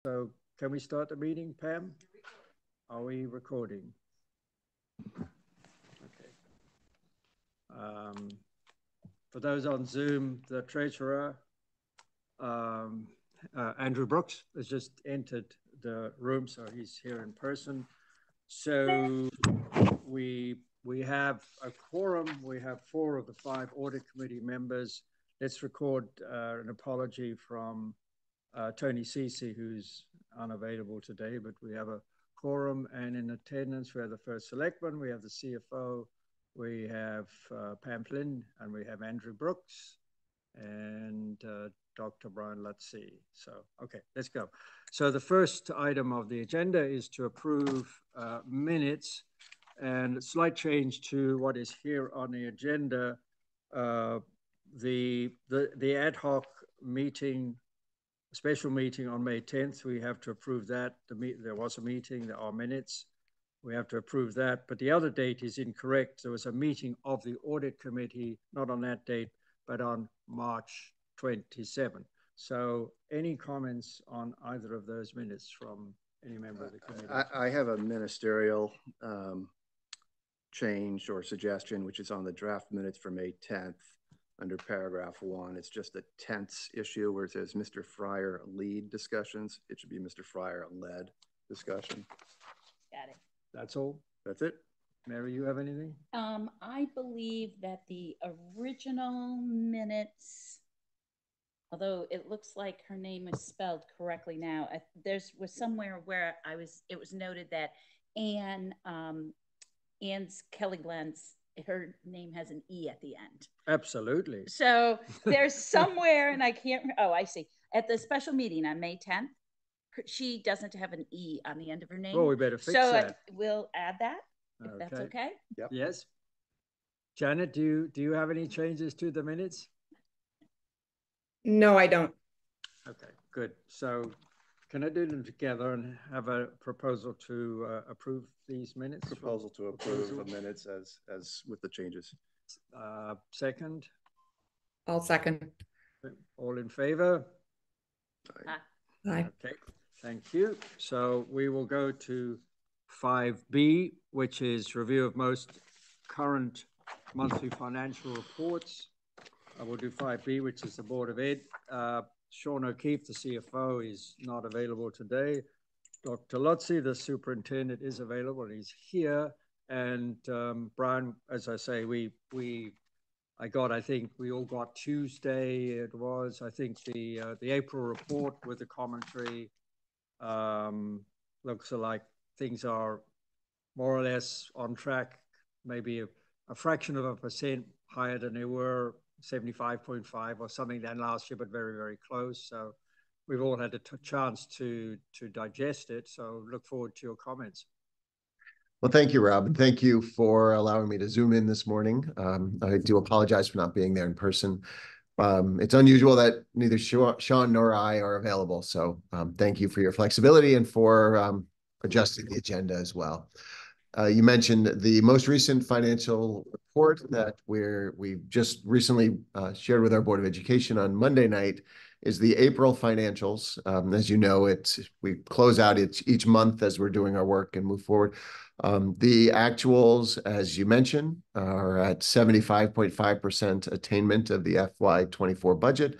So can we start the meeting, Pam? Are we recording? Okay. For those on Zoom, the treasurer, Andrew Brooks, has just entered the room, so he's here in person. So we have a quorum. We have 4 of the 5 audit committee members. Let's record an apology from Tony Ceci, who's unavailable today, but we have a quorum, and in attendance we have the first selectman, we have the CFO, we have Pam Flynn, and we have Andrew Brooks and Dr. Brian Lutzi. So, okay, let's go. So the first item of the agenda is to approve minutes, and a slight change to what is here on the agenda. The ad hoc meeting, special meeting on May 10th, we have to approve that. There was a meeting, there are minutes. We have to approve that, but the other date is incorrect. There was a meeting of the audit committee, not on that date, but on March 27. So any comments on either of those minutes from any member of the committee? I have a ministerial change or suggestion, which is on the draft minutes for May 10th. Under paragraph 1, it's just a tense issue where it says Mr. Fryer lead discussions. It should be Mr. Fryer led discussion. Got it. That's all? That's it. Mary, you have anything? I believe that the original minutes, although it looks like her name is spelled correctly now, was somewhere where it was noted that Ann's Kelly Glenn's, her name has an E at the end. Absolutely. So there's somewhere, and I can't, oh, I see. At the special meeting on May 10th, she doesn't have an E on the end of her name. Well, we better fix that. So we'll add that, if that's okay. Yep. Yes. Janet, do you have any changes to the minutes? No, I don't. Okay, good. So can I do them together and have a proposal to approve these minutes? Proposal to approve the minutes as with the changes. Second? I'll second. All in favor? Aye. Okay, thank you. So we will go to 5B, which is review of most current monthly financial reports. I will do 5B, which is the Board of Ed. Sean O'Keefe, the CFO, is not available today. Dr. Lutzi, the superintendent, is available. He's here. And Brian, as I say, I think we all got Tuesday. It was, I think, the April report with the commentary. Looks like things are more or less on track, maybe a fraction of a percent higher than they were, 75.5 or something than last year, but very, very close. So we've all had a chance to digest it. So look forward to your comments. Well, thank you, Rob, and thank you for allowing me to Zoom in this morning. I do apologize for not being there in person. It's unusual that neither Sean nor I are available, so thank you for your flexibility and for adjusting the agenda as well. You mentioned the most recent financial report that we just recently shared with our Board of Education on Monday night is the April financials. As you know, we close out each month as we're doing our work and move forward. The actuals, as you mentioned, are at 75.5% attainment of the FY24 budget,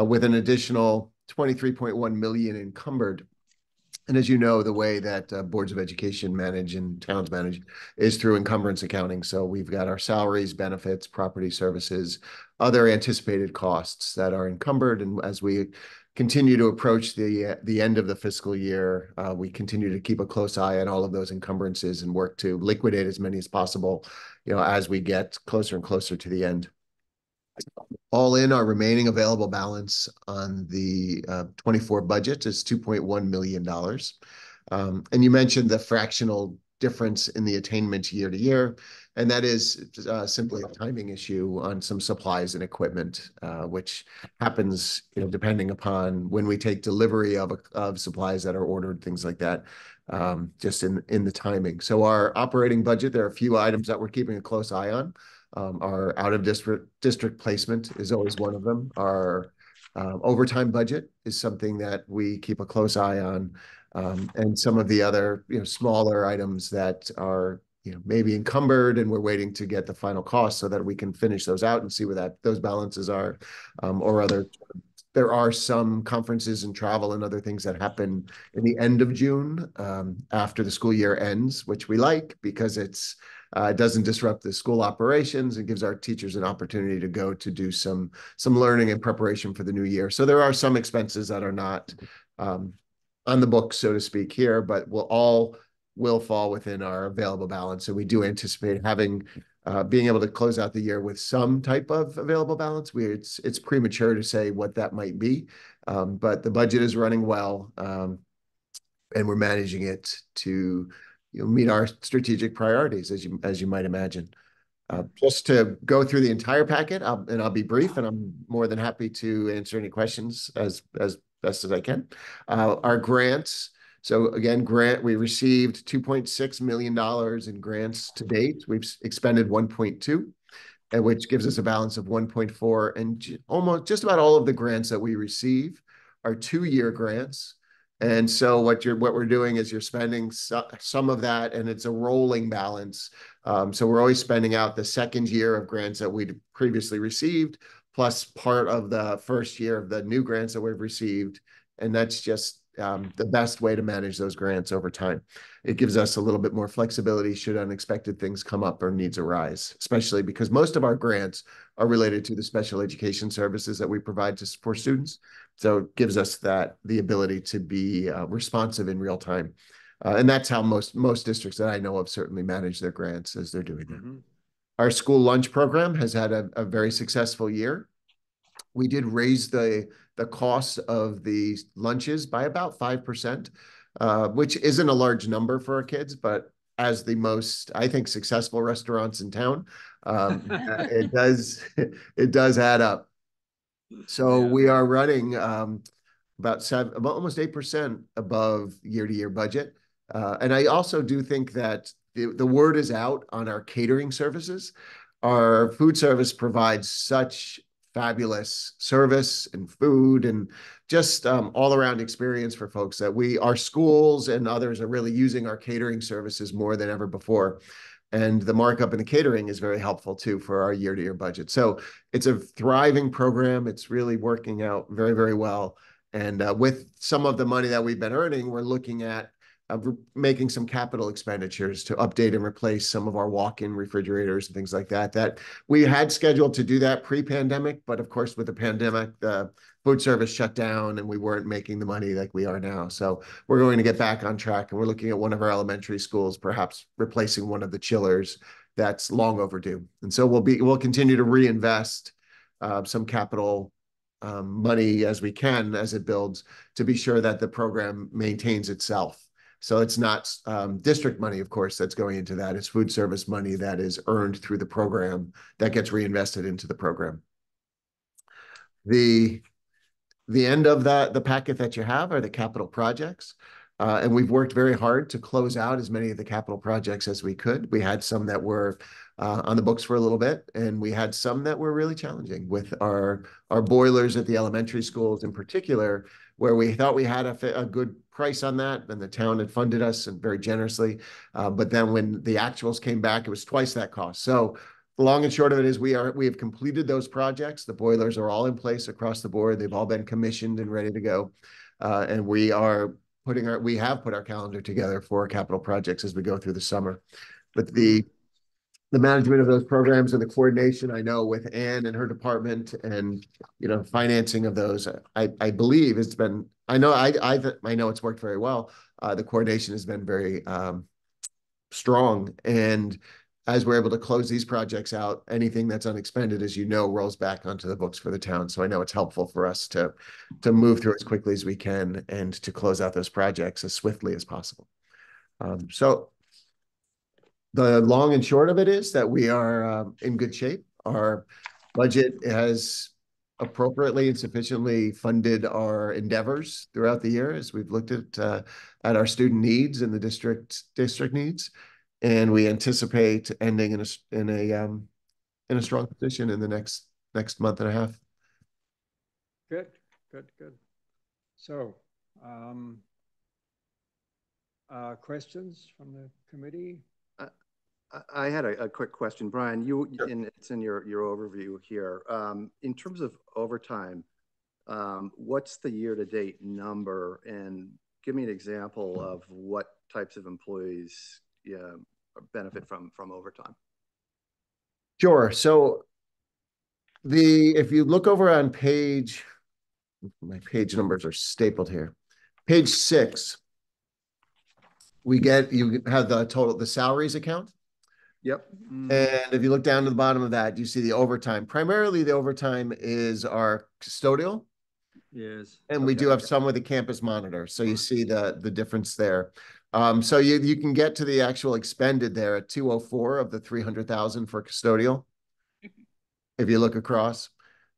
with an additional 23.1 million encumbered. And as you know, the way that boards of education manage and towns manage is through encumbrance accounting. So we've got our salaries, benefits, property services, other anticipated costs that are encumbered. And as we continue to approach the end of the fiscal year, we continue to keep a close eye on all of those encumbrances and work to liquidate as many as possible, as we get closer and closer to the end. All in, our remaining available balance on the 24 budget is $2.1 million. And you mentioned the fractional difference in the attainment year to year, and that is simply a timing issue on some supplies and equipment, which happens depending upon when we take delivery of supplies that are ordered, things like that, just in the timing. So our operating budget, there are a few items that we're keeping a close eye on. Our out-of-district placement is always one of them. Our Overtime budget is something that we keep a close eye on, and some of the other, smaller items that are, maybe encumbered, and we're waiting to get the final cost so that we can finish those out and see where those balances are, or other. There are some conferences and travel and other things that happen in the end of June, after the school year ends, which we like because it doesn't disrupt the school operations and gives our teachers an opportunity to go to do some learning and preparation for the new year. So there are some expenses that are not on the books, so to speak, here, but will fall within our available balance. And we do anticipate being able to close out the year with some type of available balance. It's premature to say what that might be, but the budget is running well, and we're managing it to meet our strategic priorities, as you might imagine. Just to go through the entire packet, I'll be brief, and I'm more than happy to answer any questions as best as I can. Our grants. So again, we received $2.6 million in grants to date. We've expended 1.2, and which gives us a balance of 1.4. And almost just about all of the grants that we receive are 2-year grants. And so what we're doing is you're spending some of that, and it's a rolling balance. So we're always spending out the second year of grants that we'd previously received, plus part of the first year of the new grants that we've received. And that's just the best way to manage those grants over time. It gives us a little bit more flexibility should unexpected things come up or needs arise, especially because most of our grants are related to the special education services that we provide for students. So it gives us the ability to be responsive in real time. And that's how most districts that I know of certainly manage their grants as they're doing that. Our school lunch program has had a very successful year. We did raise the cost of the lunches by about 5%, which isn't a large number for our kids, but as the most, I think, successful restaurants in town, it does add up. So we are running about almost 8% above year-to-year budget. And I also do think that the word is out on our catering services. Our food service provides such fabulous service and food and just all around experience for folks that our schools and others are really using our catering services more than ever before. And the markup in the catering is very helpful too for our year-to-year budget. So it's a thriving program. It's really working out very, very well. And with some of the money that we've been earning, we're looking at making some capital expenditures to update and replace some of our walk-in refrigerators and things like that. That we had scheduled to do that pre-pandemic, but of course with the pandemic, the food service shut down and we weren't making the money like we are now. So we're going to get back on track, and we're looking at one of our elementary schools, perhaps replacing one of the chillers that's long overdue. And so we'll continue to reinvest some capital money as we can as it builds to be sure that the program maintains itself. So it's not district money, of course, that's going into that. It's food service money that is earned through the program that gets reinvested into the program. The end of the packet that you have are the capital projects. And we've worked very hard to close out as many of the capital projects as we could. We had some that were on the books for a little bit, and we had some that were really challenging with our boilers at the elementary schools in particular, where we thought we had a good price on that, and the town had funded us and very generously. But then when the actuals came back, it was twice that cost. So the long and short of it is we have completed those projects. The boilers are all in place across the board. They've all been commissioned and ready to go. And we have put our calendar together for capital projects as we go through the summer. But the management of those programs and the coordination, I know with Anne and her department and, financing of those, I believe it's been, I know it's worked very well. The coordination has been very strong. And as we're able to close these projects out, anything that's unexpended, as you know, rolls back onto the books for the town. So I know it's helpful for us to move through as quickly as we can and to close out those projects as swiftly as possible. So the long and short of it is that we are in good shape. Our budget has appropriately and sufficiently funded our endeavors throughout the year as we've looked at our student needs and the district needs, and we anticipate ending in a strong position in the next month and a half. Good. good, good. So, questions from the committee? I had a quick question, Brian. It's in your overview here. In terms of overtime, what's the year-to-date number? And give me an example of what types of employees benefit from overtime. Sure. So if you look over on my page numbers are stapled here. Page 6, you have the salaries account. Yep. And if you look down to the bottom of that, you see the overtime. Primarily, the overtime is our custodial. Yes. And we do have some with the campus monitor. So you see the difference there. So you can get to the actual expended there at 204 of the 300,000 for custodial. If you look across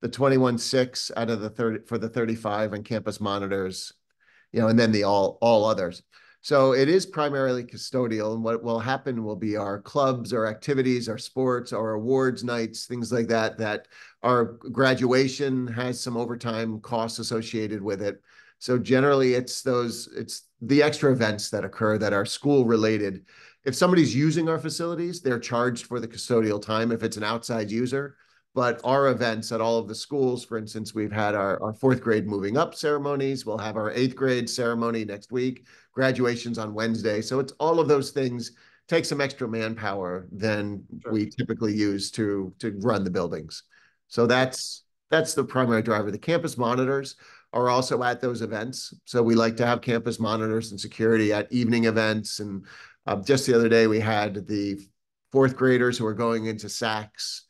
the 21.6 out of the 30 for the 35 and campus monitors, and then the all others. So it is primarily custodial, and what will happen will be our clubs, our activities, our sports, our awards nights, things like that, that our graduation has some overtime costs associated with it. So generally it's the extra events that occur that are school related. If somebody's using our facilities, they're charged for the custodial time if it's an outside user. But our events at all of the schools, for instance, we've had our 4th grade moving up ceremonies. We'll have our 8th grade ceremony next week. Graduation's on Wednesday. So it's all of those things take some extra manpower than we typically use to run the buildings. So that's the primary driver. The campus monitors are also at those events. So we like to have campus monitors and security at evening events. And just the other day, we had the 4th graders who are going into SACs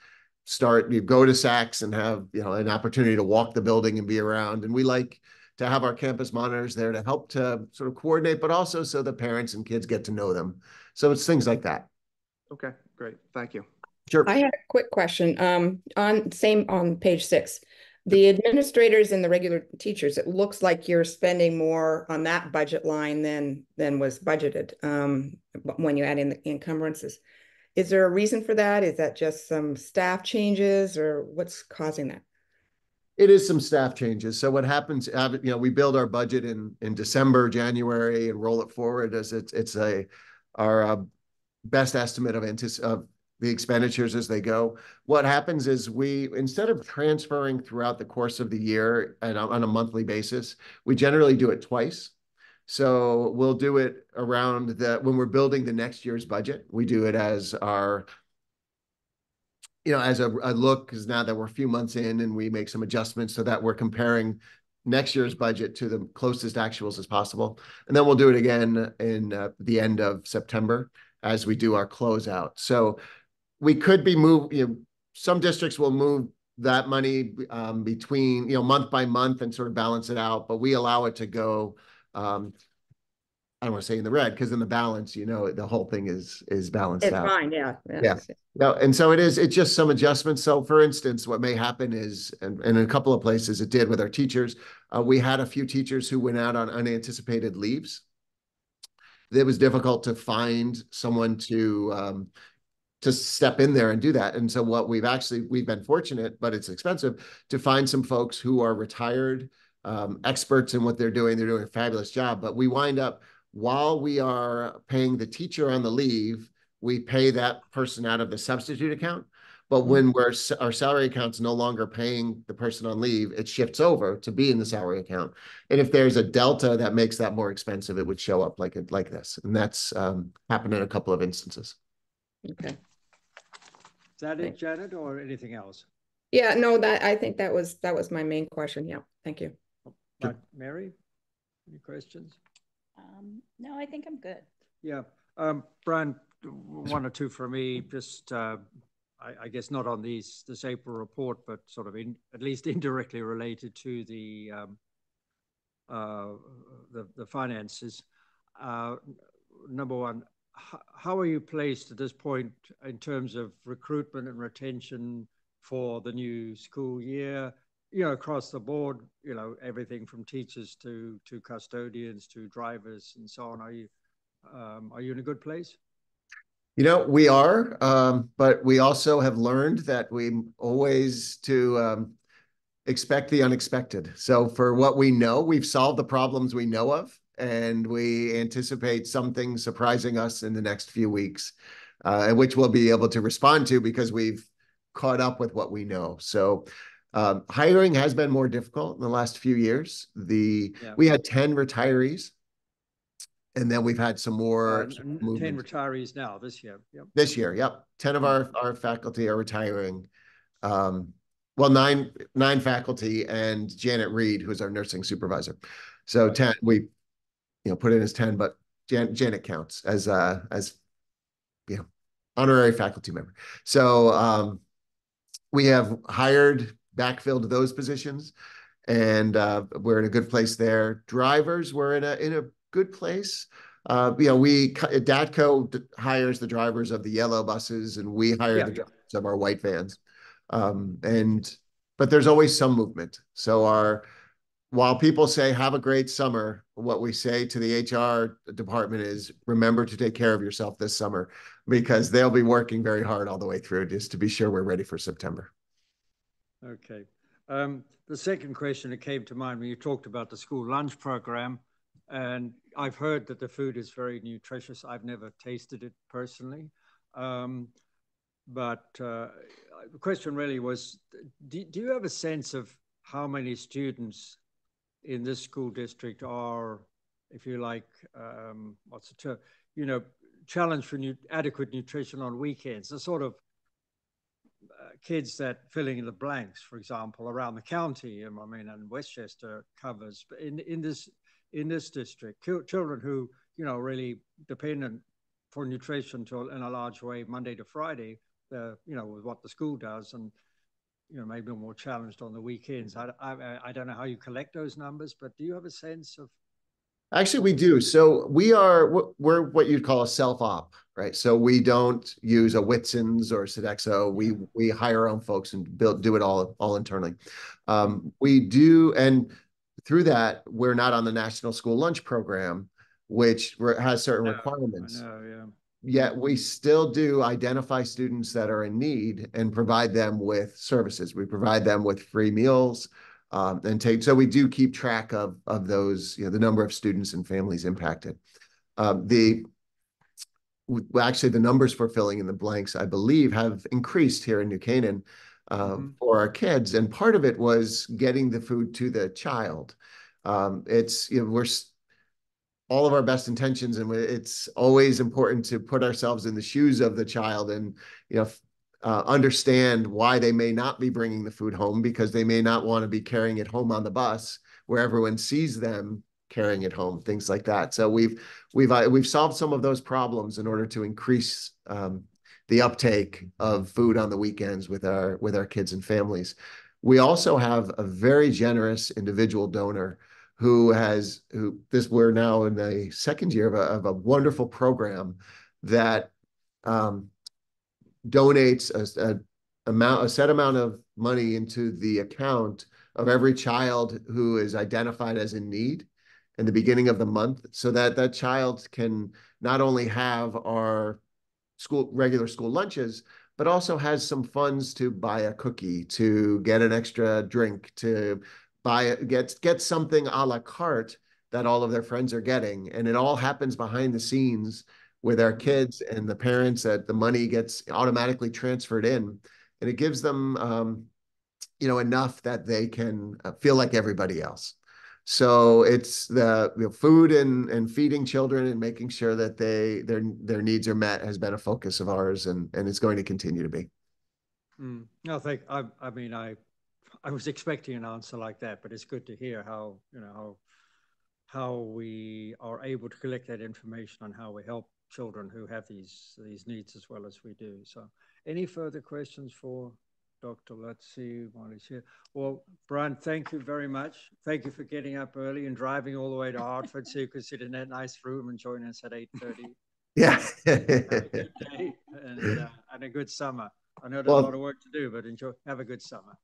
you go to SACs and have an opportunity to walk the building and be around. And we like to have our campus monitors there to help to sort of coordinate, but also so the parents and kids get to know them. So it's things like that. Okay, great. Thank you. Sure. I had a quick question. On page 6, the administrators and the regular teachers, it looks like you're spending more on that budget line than was budgeted when you add in the encumbrances. Is there a reason for that? Is that just some staff changes, or what's causing that? It is some staff changes. So what happens, we build our budget in December, January, and roll it forward as it's our best estimate of the expenditures as they go. What happens is instead of transferring throughout the course of the year and on a monthly basis, we generally do it twice. So we'll do it around when we're building the next year's budget. We do it as our, as a look, because now that we're a few months in and we make some adjustments so that we're comparing next year's budget to the closest actuals as possible. And then we'll do it again in the end of September as we do our closeout. So we could be some districts will move that money between, month by month and sort of balance it out, but we allow it to go, I don't want to say in the red, because in the balance, the whole thing is balanced out. It's fine, yeah. Yeah. No, and so it's just some adjustments. So for instance, what may happen is, and in a couple of places it did with our teachers, we had a few teachers who went out on unanticipated leaves. It was difficult to find someone to step in there and do that. And so what we've been fortunate, but it's expensive, to find some folks who are retired, experts in what they're doing. They're doing a fabulous job, but we wind up, while we are paying the teacher on the leave, we pay that person out of the substitute account. But when our salary account's no longer paying the person on leave, it shifts over to be in the salary account. And if there's a delta that makes that more expensive, it would show up like this. And that's happened in a couple of instances. Okay. Is that it, Janet, or anything else? Yeah, no, I think that was my main question. Yeah, thank you. Mary, any questions? No, I think I'm good. Yeah, Brian, one or two for me, just I guess not on this April report, but sort of at least indirectly related to the finances. Number one, how are you placed at this point in terms of recruitment and retention for the new school year? Across the board, everything from teachers to custodians to drivers and so on. Are you in a good place? We are, but we also have learned that expect the unexpected. So for what we know, we've solved the problems we know of, and we anticipate something surprising us in the next few weeks, which we'll be able to respond to because we've caught up with what we know. So hiring has been more difficult in the last few years. We had 10 retirees, and then we've had some more 10 retirees now this year. Yep. This year, yep. 10 of our faculty are retiring. Well, nine faculty and Janet Reed, who's our nursing supervisor. So right. 10, we put in as 10, but Janet counts as honorary faculty member. So we have backfilled those positions, and we're in a good place there. Drivers, we're in a good place. DATCO hires the drivers of the yellow buses, and we hire the drivers of our white vans. But there's always some movement. So while people say, have a great summer, what we say to the HR department is, remember to take care of yourself this summer, because they'll be working very hard all the way through just to be sure we're ready for September. Okay. The second question that came to mind when you talked about the school lunch program, and I've heard that the food is very nutritious. I've never tasted it personally. But the question really was, do you have a sense of how many students in this school district are, if you like, what's the term, challenged for adequate nutrition on weekends? The sort of kids that filling in the blanks, for example, around the county, and Westchester covers, but in this district, children who, really dependent for nutrition in a large way, Monday to Friday, with what the school does, and, maybe more challenged on the weekends. I don't know how you collect those numbers, but do you have a sense of? Actually, we do. So we're what you'd call a self-op, right? So we don't use a Whitson's or Sodexo. We hire our own folks and do it all internally. We do, and through that, we're not on the National School Lunch Program, which has certain requirements. I know, yeah. Yet we still do identify students that are in need and provide them with services. We provide them with free meals, so we do keep track of those, the number of students and families impacted. Actually, the numbers for filling in the blanks, I believe, have increased here in New Canaan for our kids, and part of it was getting the food to the child. We're all of our best intentions, and it's always important to put ourselves in the shoes of the child and understand why they may not be bringing the food home, because they may not want to be carrying it home on the bus where everyone sees them carrying it home, things like that. So we've solved some of those problems in order to increase the uptake of food on the weekends with our kids and families. We also have a very generous individual donor we're now in the second year of a wonderful program that donates a set amount of money into the account of every child who is identified as in need in the beginning of the month, so that that child can not only have our regular school lunches, but also has some funds to buy a cookie, to get an extra drink, to get something a la carte that all of their friends are getting. And it all happens behind the scenes with our kids and the parents, that the money gets automatically transferred in, and it gives them enough that they can feel like everybody else. So it's the food and feeding children and making sure that their needs are met has been a focus of ours, and it's going to continue to be. No, I was expecting an answer like that, but it's good to hear how we are able to collect that information on how we help children who have these needs as well as we do. So any further questions for Dr. Let's see while he's here. Well, Brian, thank you very much. Thank you for getting up early and driving all the way to Hartford so you could sit in that nice room and join us at 8:30. Yeah. Have a good day and a good summer. I know there's a lot of work to do, but have a good summer.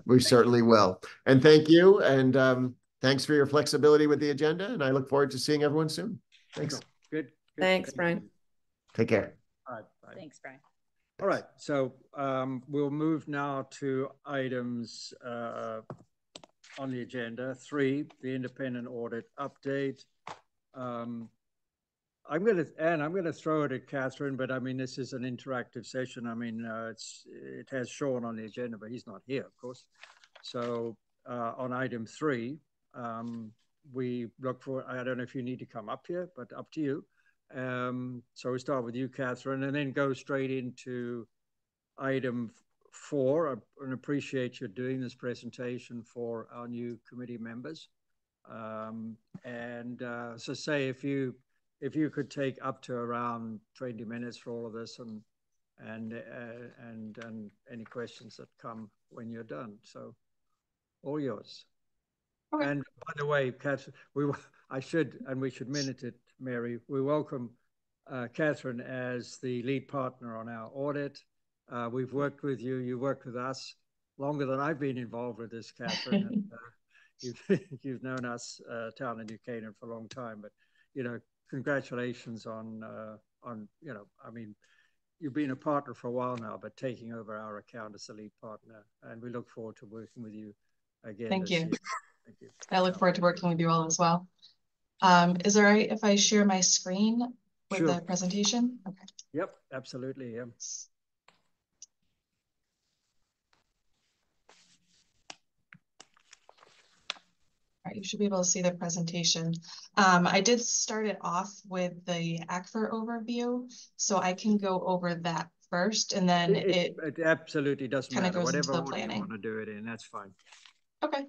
We certainly will. And thank you. And thanks for your flexibility with the agenda. And I look forward to seeing everyone soon. Thanks. Good. Thanks, Brian. Take care. All right. Bye. Thanks, Brian. All right. So we'll move now to items on the agenda. 3, the independent audit update. I'm going to throw it at Catherine, but I mean, this is an interactive session. I mean, it has Sean on the agenda, but he's not here, of course. So on item 3, we look for, I don't know if you need to come up here, but up to you. So we start with you, Catherine, and then go straight into item 4. I appreciate you doing this presentation for our new committee members. So say if you could take up to around 20 minutes for all of this, and any questions that come when you're done. So all yours. Okay. And by the way, Catherine, we should minute it, Mary. We welcome Catherine as the lead partner on our audit. We've worked with you. You worked with us longer than I've been involved with this, Catherine. And, you've known us, Town and New Canaan, for a long time. But congratulations on I mean, you've been a partner for a while now, but taking over our account as the lead partner, and we look forward to working with you again. Thank you. Year. Thank you. I look forward to working with you all as well. Is it all right if I share my screen with the presentation? Okay. Yep, absolutely. Yeah. All right, you should be able to see the presentation. I did start it off with the ACFR overview, so I can go over that first, and then it absolutely doesn't matter. Whatever order you want to do it in, that's fine. Okay.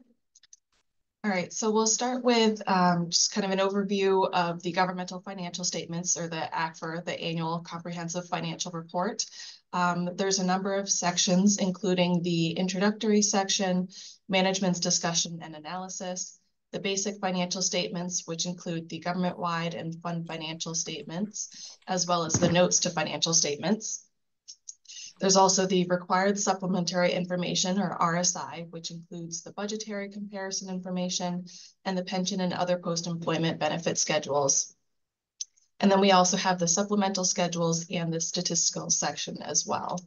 All right, so we'll start with just kind of an overview of the governmental financial statements, or the ACFR, the Annual Comprehensive Financial Report. There's a number of sections, including the introductory section, management's discussion and analysis, the basic financial statements, which include the government-wide and fund financial statements, as well as the notes to financial statements. There's also the required supplementary information, or RSI, which includes the budgetary comparison information and the pension and other post-employment benefit schedules. And then we also have the supplemental schedules and the statistical section as well.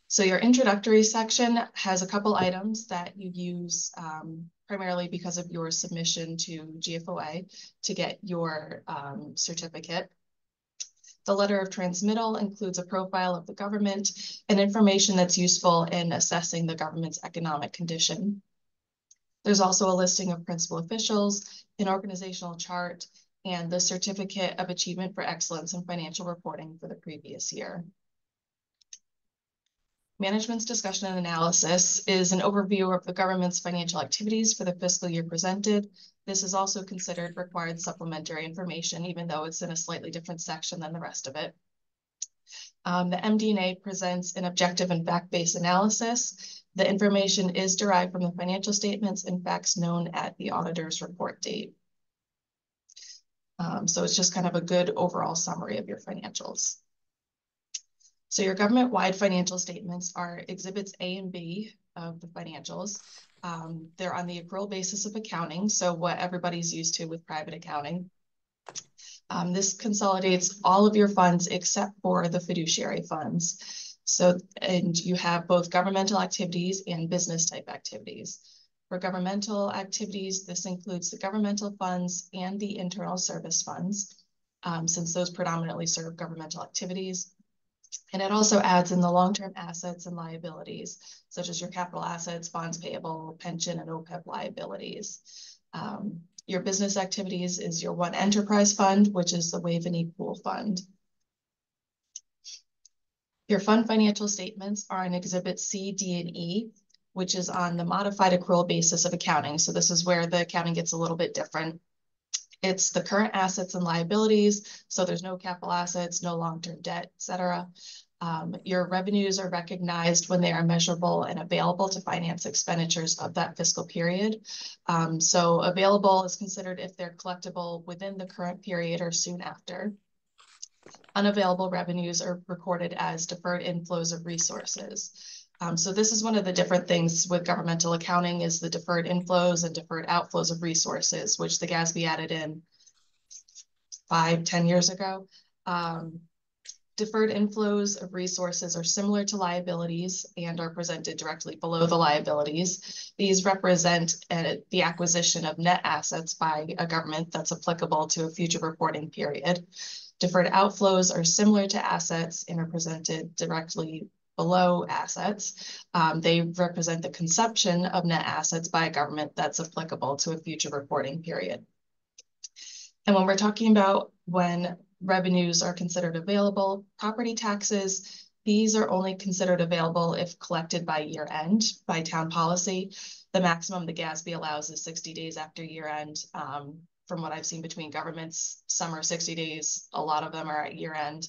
So your introductory section has a couple items that you use primarily because of your submission to GFOA to get your certificate. The letter of transmittal includes a profile of the government and information that's useful in assessing the government's economic condition. There's also a listing of principal officials, an organizational chart, and the Certificate of Achievement for Excellence in Financial Reporting for the previous year. Management's discussion and analysis is an overview of the government's financial activities for the fiscal year presented. This is also considered required supplementary information, even though it's in a slightly different section than the rest of it. The MD&A presents an objective and fact-based analysis. The information is derived from the financial statements and facts known at the auditor's report date. So it's just kind of a good overall summary of your financials. So your government-wide financial statements are exhibits A and B of the financials. They're on the accrual basis of accounting, so what everybody's used to with private accounting. This consolidates all of your funds except for the fiduciary funds. So, and you have both governmental activities and business type activities. For governmental activities, this includes the governmental funds and the internal service funds, since those predominantly serve governmental activities. And it also adds in the long-term assets and liabilities, such as your capital assets, bonds payable, pension, and OPEB liabilities. Your business activities is your one enterprise fund, which is the Waveney Pool Fund. Your fund financial statements are in Exhibit C, D, and E, which is on the modified accrual basis of accounting. So this is where the accounting gets a little bit different. It's the current assets and liabilities. So there's no capital assets, no long-term debt, et cetera. Your revenues are recognized when they are measurable and available to finance expenditures of that fiscal period. So available is considered if they're collectible within the current period or soon after. Unavailable revenues are recorded as deferred inflows of resources. So this is one of the different things with governmental accounting is the deferred inflows and deferred outflows of resources, which the GASB added in 5-10 years ago. Deferred inflows of resources are similar to liabilities and are presented directly below the liabilities. These represent the acquisition of net assets by a government that's applicable to a future reporting period. Deferred outflows are similar to assets and are presented directly below assets. They represent the consumption of net assets by a government that's applicable to a future reporting period. And when we're talking about when revenues are considered available, property taxes, these are only considered available if collected by year end by town policy. The maximum the GASB allows is 60 days after year end. From what I've seen between governments, some are 60 days, a lot of them are at year end.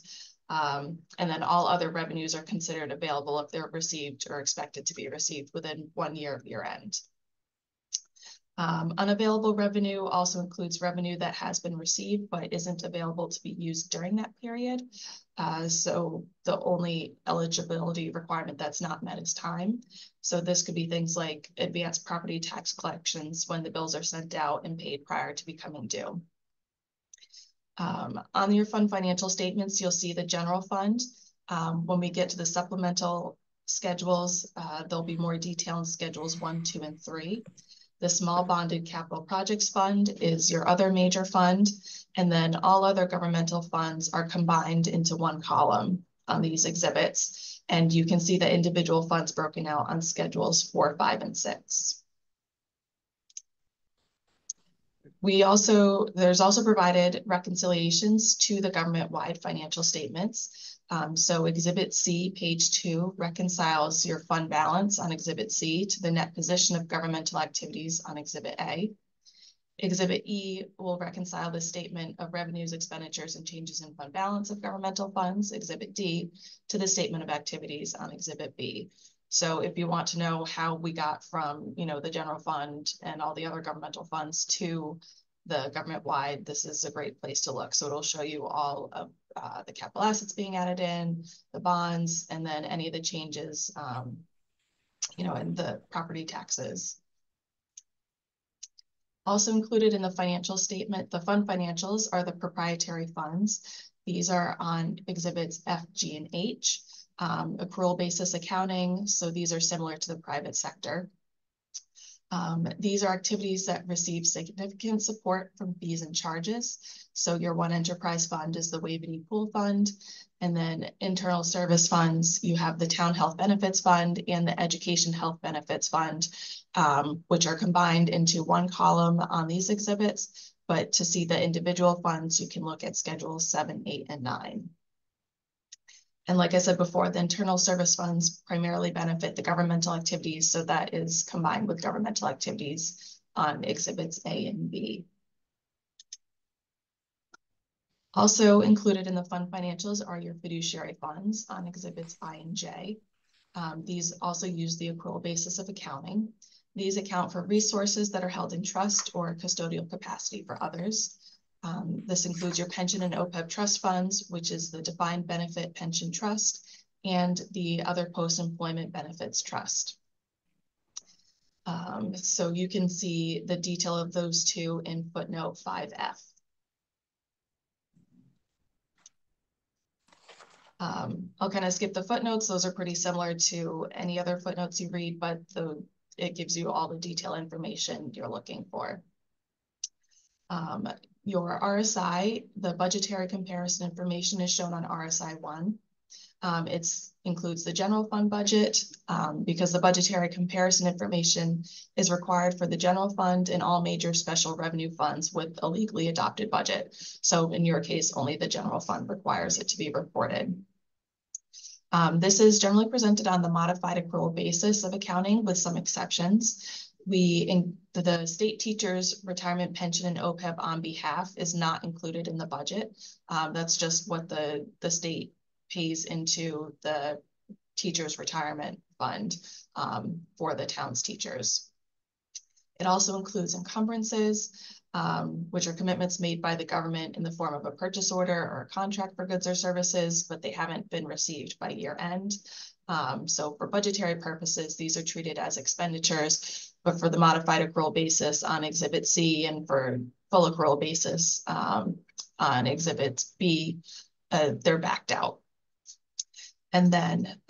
And then all other revenues are considered available if they're received or expected to be received within 1 year of year end. Unavailable revenue also includes revenue that has been received but isn't available to be used during that period. So the only eligibility requirement that's not met is time. So this could be things like advanced property tax collections when the bills are sent out and paid prior to becoming due. On your fund financial statements, you'll see the general fund. When we get to the supplemental schedules, there'll be more detail in schedules 1, 2, and 3. The small bonded capital projects fund is your other major fund, and then all other governmental funds are combined into one column on these exhibits. And you can see the individual funds broken out on schedules 4, 5, and 6. There's also provided reconciliations to the government-wide financial statements. So Exhibit C, page 2, reconciles your fund balance on Exhibit C to the net position of governmental activities on Exhibit A. Exhibit E will reconcile the statement of revenues, expenditures, and changes in fund balance of governmental funds, Exhibit D, to the statement of activities on Exhibit B. So if you want to know how we got from, the general fund and all the other governmental funds to the government-wide, this is a great place to look. So it'll show you all of the capital assets being added in, the bonds, and then any of the changes, in the property taxes. Also included in the financial statement, the fund financials are the proprietary funds. These are on exhibits F, G, and H. Accrual basis accounting, so these are similar to the private sector. These are activities that receive significant support from fees and charges. So your one enterprise fund is the Waveney Pool Fund. And then internal service funds, you have the Town Health Benefits Fund and the Education Health Benefits Fund, which are combined into one column on these exhibits. But to see the individual funds, you can look at schedules 7, 8, and 9. And like I said before, the internal service funds primarily benefit the governmental activities, so that is combined with governmental activities on exhibits A and B. Also included in the fund financials are your fiduciary funds on exhibits I and J. These also use the accrual basis of accounting. These account for resources that are held in trust or custodial capacity for others. This includes your pension and OPEB trust funds, which is the defined benefit pension trust, and the other post-employment benefits trust. So you can see the detail of those two in footnote 5F. I'll kind of skip the footnotes. Those are pretty similar to any other footnotes you read, but it gives you all the detailed information you're looking for. Your RSI, the budgetary comparison information, is shown on RSI 1. It includes the general fund budget because the budgetary comparison information is required for the general fund and all major special revenue funds with a legally adopted budget. So in your case, only the general fund requires it to be reported. This is generally presented on the modified accrual basis of accounting with some exceptions. The state teachers' retirement pension and OPEB on behalf is not included in the budget. That's just what the state pays into the teachers' retirement fund for the town's teachers. It also includes encumbrances, which are commitments made by the government in the form of a purchase order or a contract for goods or services, but they haven't been received by year end. So for budgetary purposes, these are treated as expenditures, but for the modified accrual basis on Exhibit C and for full accrual basis on Exhibit B, they're backed out. And then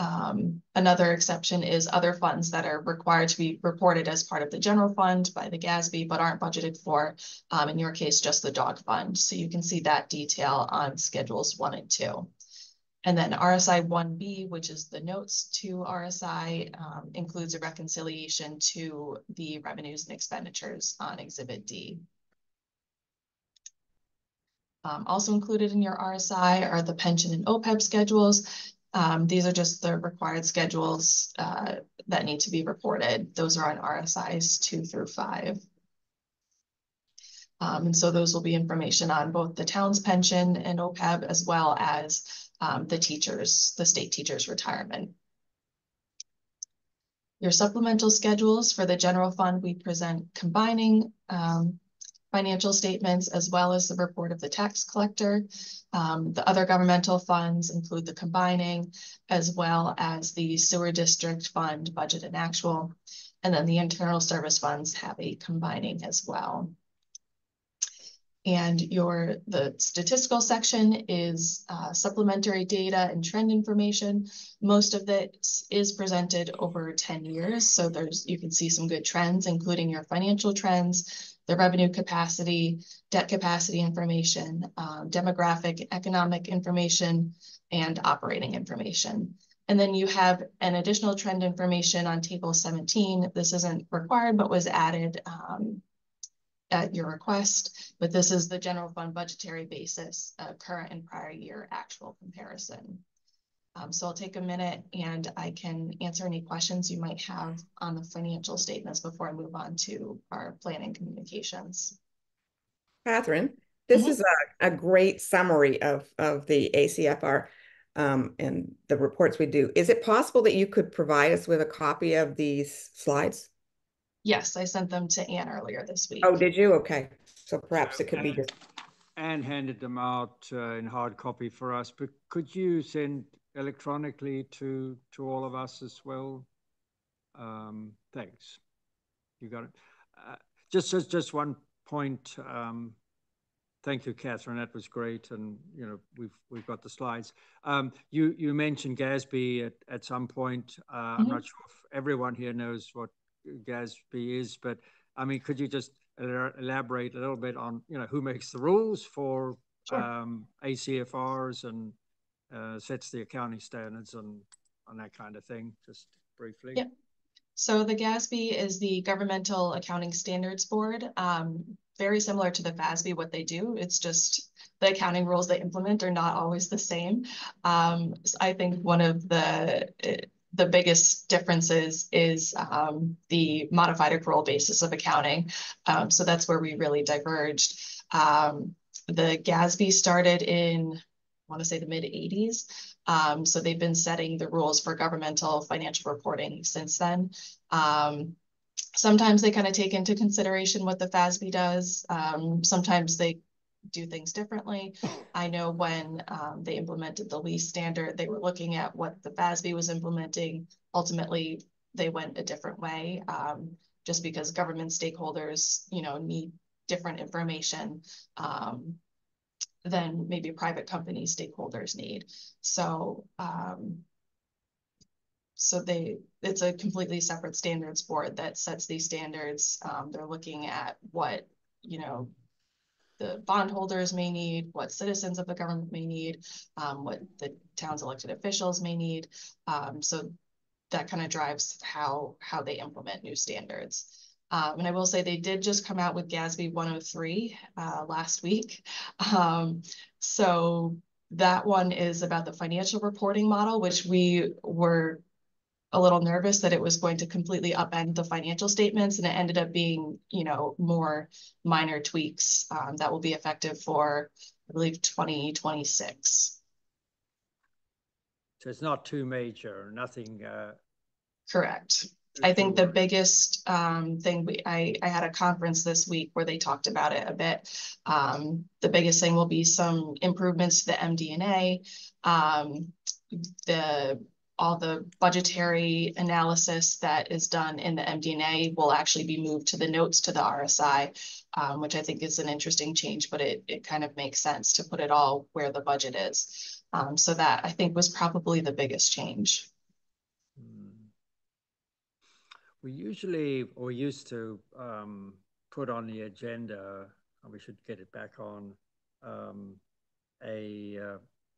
another exception is other funds that are required to be reported as part of the general fund by the GASB, but aren't budgeted for, in your case, just the dog fund. So you can see that detail on schedules 1 and 2. And then RSI 1B, which is the notes to RSI, includes a reconciliation to the revenues and expenditures on Exhibit D. Also included in your RSI are the pension and OPEB schedules. These are just the required schedules that need to be reported. Those are on RSIs 2 through 5. And so those will be information on both the town's pension and OPEB, as well as the state teachers' retirement. Your supplemental schedules for the general fund, we present combining financial statements as well as the report of the tax collector. The other governmental funds include the combining, as well as the sewer district fund budget and actual. And then the internal service funds have a combining as well. And the statistical section is supplementary data and trend information. Most of this is presented over 10 years. So you can see some good trends, including your financial trends, the revenue capacity, debt capacity information, demographic, economic information, and operating information. And then you have an additional trend information on table 17. This isn't required, but was added at your request, but this is the general fund budgetary basis, current and prior year actual comparison. So I'll take a minute and I can answer any questions you might have on the financial statements before I move on to our planning communications. Catherine, this is a great summary of the ACFR and the reports we do. Is it possible that you could provide us with a copy of these slides? Yes, I sent them to Anne earlier this week. Oh, did you? Okay. So perhaps it could be just... Anne handed them out in hard copy for us, but could you send electronically to all of us as well? Thanks. You got it. Just one point. Thank you, Catherine. That was great, and we've got the slides. You mentioned GASB at some point. I'm not sure if everyone here knows what GASB is, but I mean, could you just elaborate a little bit on who makes the rules for ACFRs and sets the accounting standards and on that kind of thing, just briefly? Yep. So the GASB is the Governmental Accounting Standards Board. Very similar to the FASB, what they do. It's just the accounting rules they implement are not always the same. So I think one of the biggest differences is the modified accrual basis of accounting. So that's where we really diverged. The GASB started in, I want to say, the mid-'80s. So they've been setting the rules for governmental financial reporting since then. Sometimes they kind of take into consideration what the FASB does. Sometimes they do things differently. I know when they implemented the lease standard, they were looking at what the FASB was implementing. Ultimately, they went a different way, just because government stakeholders, need different information than maybe private company stakeholders need. So, it's a completely separate standards board that sets these standards. They're looking at what, the bondholders may need, what citizens of the government may need, what the town's elected officials may need. So that kind of drives how they implement new standards. And I will say they did just come out with GASB 103 last week. So that one is about the financial reporting model, which we were a little nervous that it was going to completely upend the financial statements, and it ended up being, more minor tweaks that will be effective for, I believe, 2026. So it's not too major, nothing. Correct. I think the biggest thing, I had a conference this week where they talked about it a bit. The biggest thing will be some improvements to the MD&A, all the budgetary analysis that is done in the MD&A will actually be moved to the notes to the RSI. which I think is an interesting change, but it kind of makes sense to put it all where the budget is. So that I think was probably the biggest change. We usually, or used to, put on the agenda, and we should get it back on,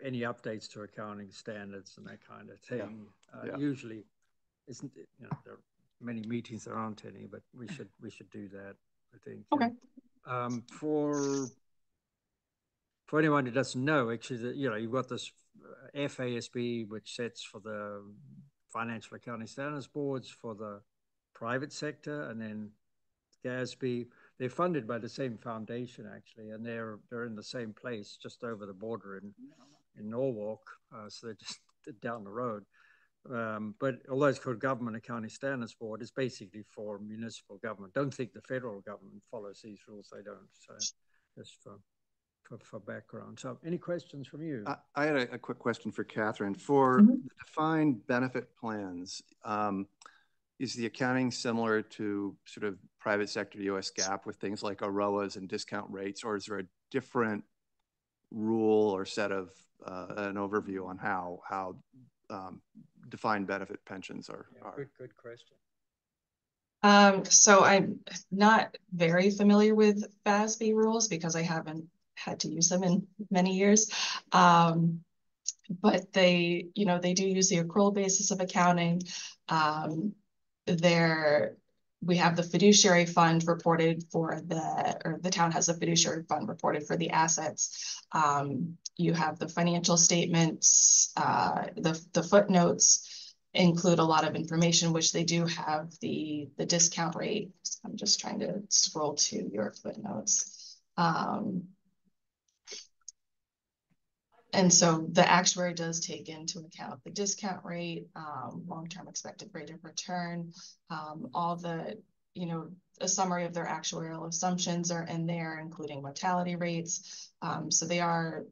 any updates to accounting standards and that kind of thing. Usually, isn't it, you know, there are many meetings there aren't any, but we should do that, I think. Okay. For anyone who doesn't know, actually, you know, you've got this FASB, which sets for the Financial Accounting Standards Boards for the private sector, and then GASB. They're funded by the same foundation, actually, and they're in the same place, just over the border in Norwalk, so they're just down the road. But although it's called Government Accounting Standards Board, it's basically for municipal government. Don't think the federal government follows these rules; they don't. So, just for background. So, any questions from you? I had a quick question for Catherine. For the defined benefit plans, is the accounting similar to sort of private sector US GAAP with things like AROAs and discount rates, or is there a different rule or set of an overview on how defined benefit pensions are? Good question. So I'm not very familiar with FASB rules because I haven't had to use them in many years. But they do use the accrual basis of accounting. We have the fiduciary fund reported for the town has a fiduciary fund reported for the assets. You have the financial statements, the footnotes include a lot of information, which they do have the discount rate. I'm just trying to scroll to your footnotes. And so the actuary does take into account the discount rate, long-term expected rate of return, all the, a summary of their actuarial assumptions are in there, including mortality rates. So they are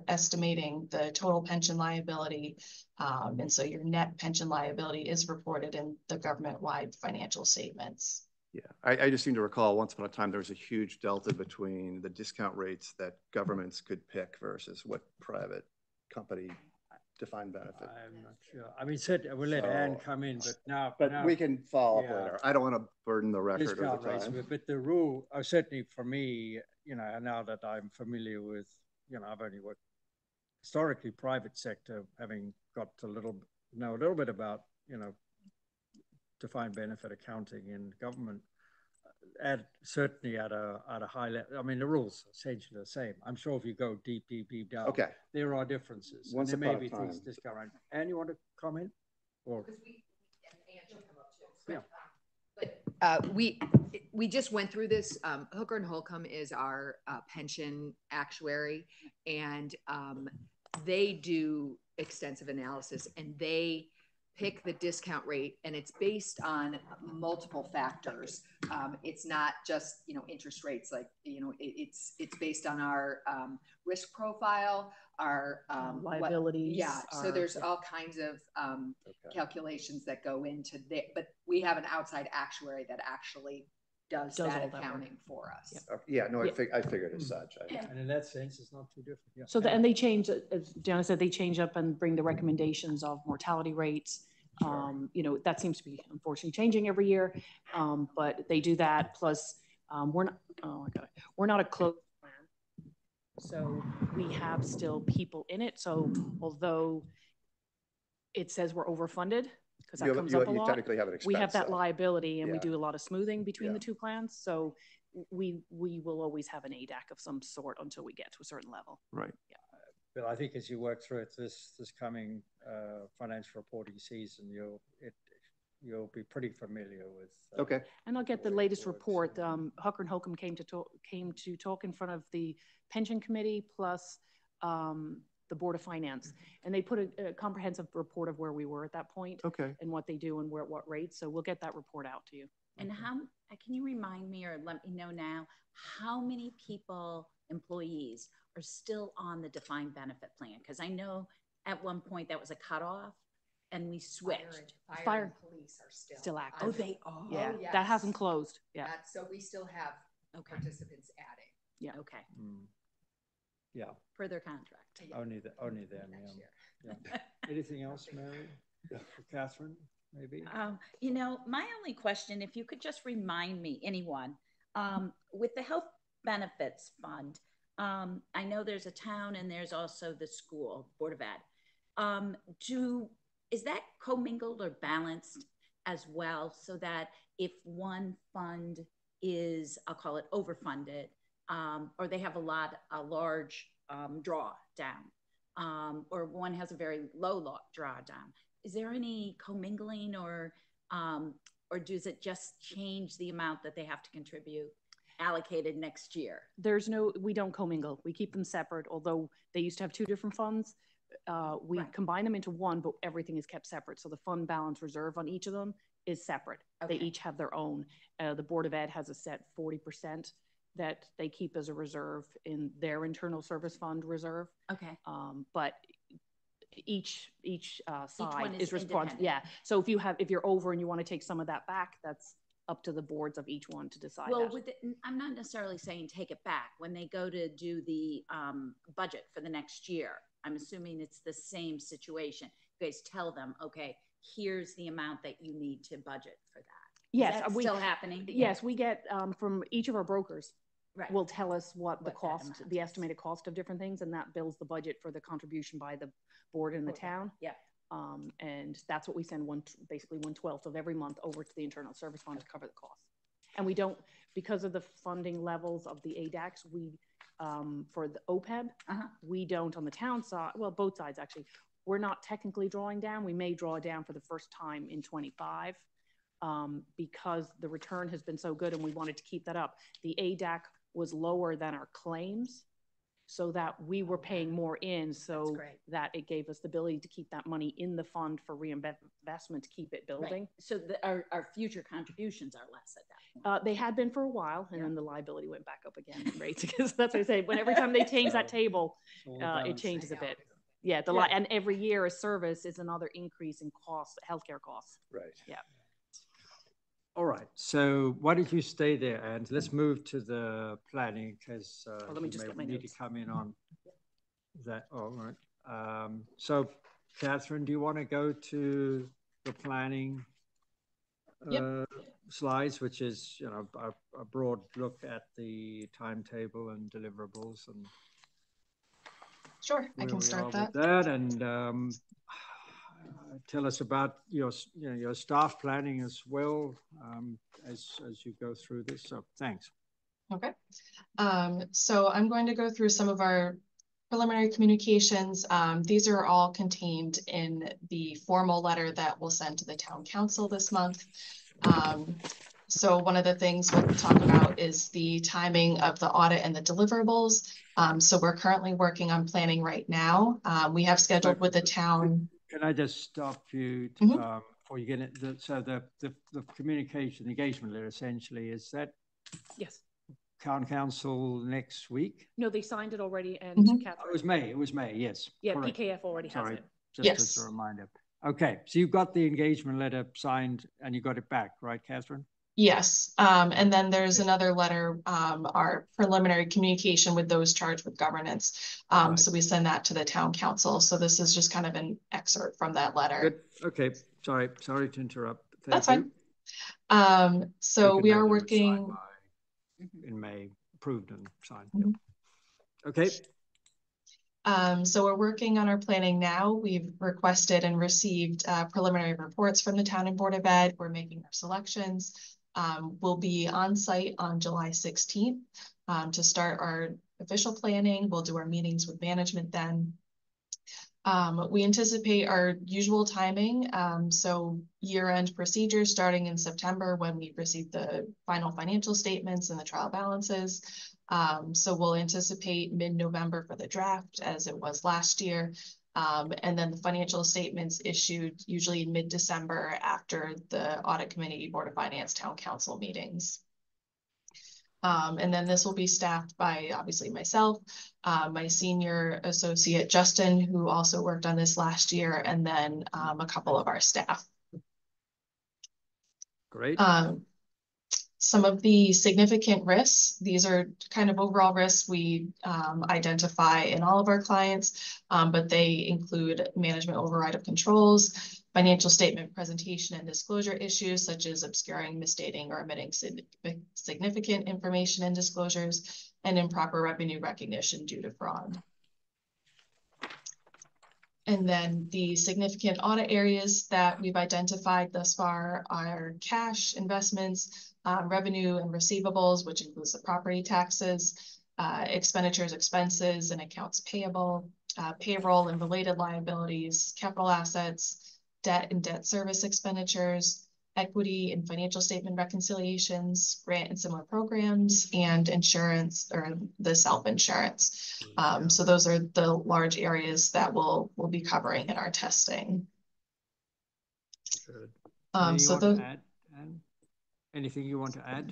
estimating the total pension liability. And so your net pension liability is reported in the government-wide financial statements. Yeah, I just seem to recall once upon a time there was a huge delta between the discount rates that governments could pick versus what private company defined benefit. I'm not sure. I mean, we'll let Anne come in, but now. But we can follow up later. I don't want to burden the record discount over time. Rates, but the rule, certainly for me, now that I'm familiar with, I've only worked historically private sector, having got a little bit about, defined benefit accounting in government, certainly at a high level. I mean, the rules are essentially the same. I'm sure if you go deep down, there are differences. Once and there may be time. things discount rate. Anne, you want to comment? Or But we just went through this. Hooker and Holcomb is our pension actuary, and they do extensive analysis, and they pick the discount rate, and it's based on multiple factors. It's not just interest rates, like it's based on our risk profile, our liabilities. So there's all kinds of calculations that go into that, but we have an outside actuary that actually does that accounting for us. I figured as such. And in that sense, it's not too different. Yeah. So and they change, as Diana said, they change up and bring the recommendations of mortality rates. That seems to be unfortunately changing every year, but they do that. Plus, we're not a closed plan, so we have still people in it. So although it says we're overfunded, because that comes up a lot, technically have an expense, we have that liability, and we do a lot of smoothing between the two plans. So we will always have an ADAC of some sort until we get to a certain level. Right. Yeah. But I think as you work through it this coming financial reporting season, you'll be pretty familiar with. And I'll get the latest report. Hooker and Holcomb came to talk in front of the pension committee plus the Board of Finance, and they put a comprehensive report of where we were at that point, and what they do and what rates. So we'll get that report out to you. And can you remind me or let me know now how many employees are still on the defined benefit plan? Because I know at one point that was a cutoff, and we switched. Fire and police are still active. Oh, they are. Yeah, yes. That hasn't closed. Yeah. So we still have participants adding. Yeah. Okay. Yeah. Per their contract. Only them. Yeah. Anything else, Mary? For Catherine, maybe? You know, my only question, if you could just remind me, anyone, with the health benefits fund, I know there's a town and there's also the school, Board of Ed. Is that commingled or balanced as well, so that if one fund is, I'll call it overfunded, or they have a large drawdown, or one has a very low drawdown, is there any commingling, or does it just change the amount that they have to contribute allocated next year? We don't commingle. We keep them separate, although they used to have two different funds. We combine them into one, but everything is kept separate. So the fund balance reserve on each of them is separate. Okay. They each have their own. The Board of Ed has a set 40% that they keep as a reserve in their internal service fund reserve. Okay. But each side is responsible. Yeah. So if you're over and you want to take some of that back, that's up to the boards of each one to decide. Well, I'm not necessarily saying take it back. When they go to do the budget for the next year, I'm assuming it's the same situation. You guys tell them, okay, here's the amount that you need to budget for that. Yes. Is that still happening? Yes, we get from each of our brokers. Right. Will tell us what the cost, the estimated cost of different things, and that builds the budget for the contribution by the board in the town. Yeah. And that's what we send basically 1/12 of every month over to the internal service fund to cover the cost. And we don't, because of the funding levels of the ADACs, for the OPEB, we don't on the town side, well, both sides actually, we're not technically drawing down. We may draw down for the first time in 25 because the return has been so good and we wanted to keep that up. The ADAC was lower than our claims, so that we were paying more in, so that it gave us the ability to keep that money in the fund for reinvestment to keep it building. Right. So our future contributions are less at that point. They had been for a while, and then the liability went back up again in rates, because that's what I say. When every time they change that table, it changes a bit. Yeah, and every year a service is another increase in costs, healthcare costs. Right. Yeah. All right, so why don't you stay there, and let's move to the planning, because let me just get my need notes. to come in on that. All right. So, Catherine, do you want to go to the planning slides, which is, you know, a broad look at the timetable and deliverables, and sure, I can start that. And tell us about your staff planning as well, as you go through this. So thanks. Okay. So I'm going to go through some of our preliminary communications. These are all contained in the formal letter that we'll send to the town council this month. So one of the things we'll talk about is the timing of the audit and the deliverables. So we're currently working on planning right now. We have scheduled with the town. Can I just stop you before you get it? So the communication engagement letter essentially is that? Yes. Town council next week? No, they signed it already, and Catherine. It was May. Yes. Yeah, correct. PKF already has it. Just as a reminder. Okay, so you've got the engagement letter signed and you got it back, right, Catherine? Yes, and then there's another letter, our preliminary communication with those charged with governance. So we send that to the town council. So this is just kind of an excerpt from that letter. Good. Okay, sorry to interrupt. That's fine. So we are working in May, approved and signed. Yep. Okay. So we're working on our planning now. We've requested and received preliminary reports from the town and Board of Ed. We're making our selections. We'll be on site on July 16th to start our official planning. We'll do our meetings with management then. We anticipate our usual timing. So year-end procedures starting in September when we receive the final financial statements and the trial balances. So we'll anticipate mid-November for the draft as it was last year. And then the financial statements issued usually in mid-December after the audit committee, Board of Finance, town council meetings. And then this will be staffed by obviously myself, my senior associate, Justin, who also worked on this last year, and then a couple of our staff. Great. Some of the significant risks, these are kind of overall risks we identify in all of our clients, but they include management override of controls, financial statement presentation and disclosure issues, such as obscuring, misstating, or omitting significant information and disclosures, and improper revenue recognition due to fraud. And then the significant audit areas that we've identified thus far are cash, investments, revenue and receivables, which includes the property taxes, expenditures, expenses, and accounts payable, payroll and related liabilities, capital assets, debt and debt service expenditures, equity and financial statement reconciliations, grant and similar programs, and insurance or the self-insurance. So those are the large areas that we'll be covering in our testing. Good. So the anything you want to add?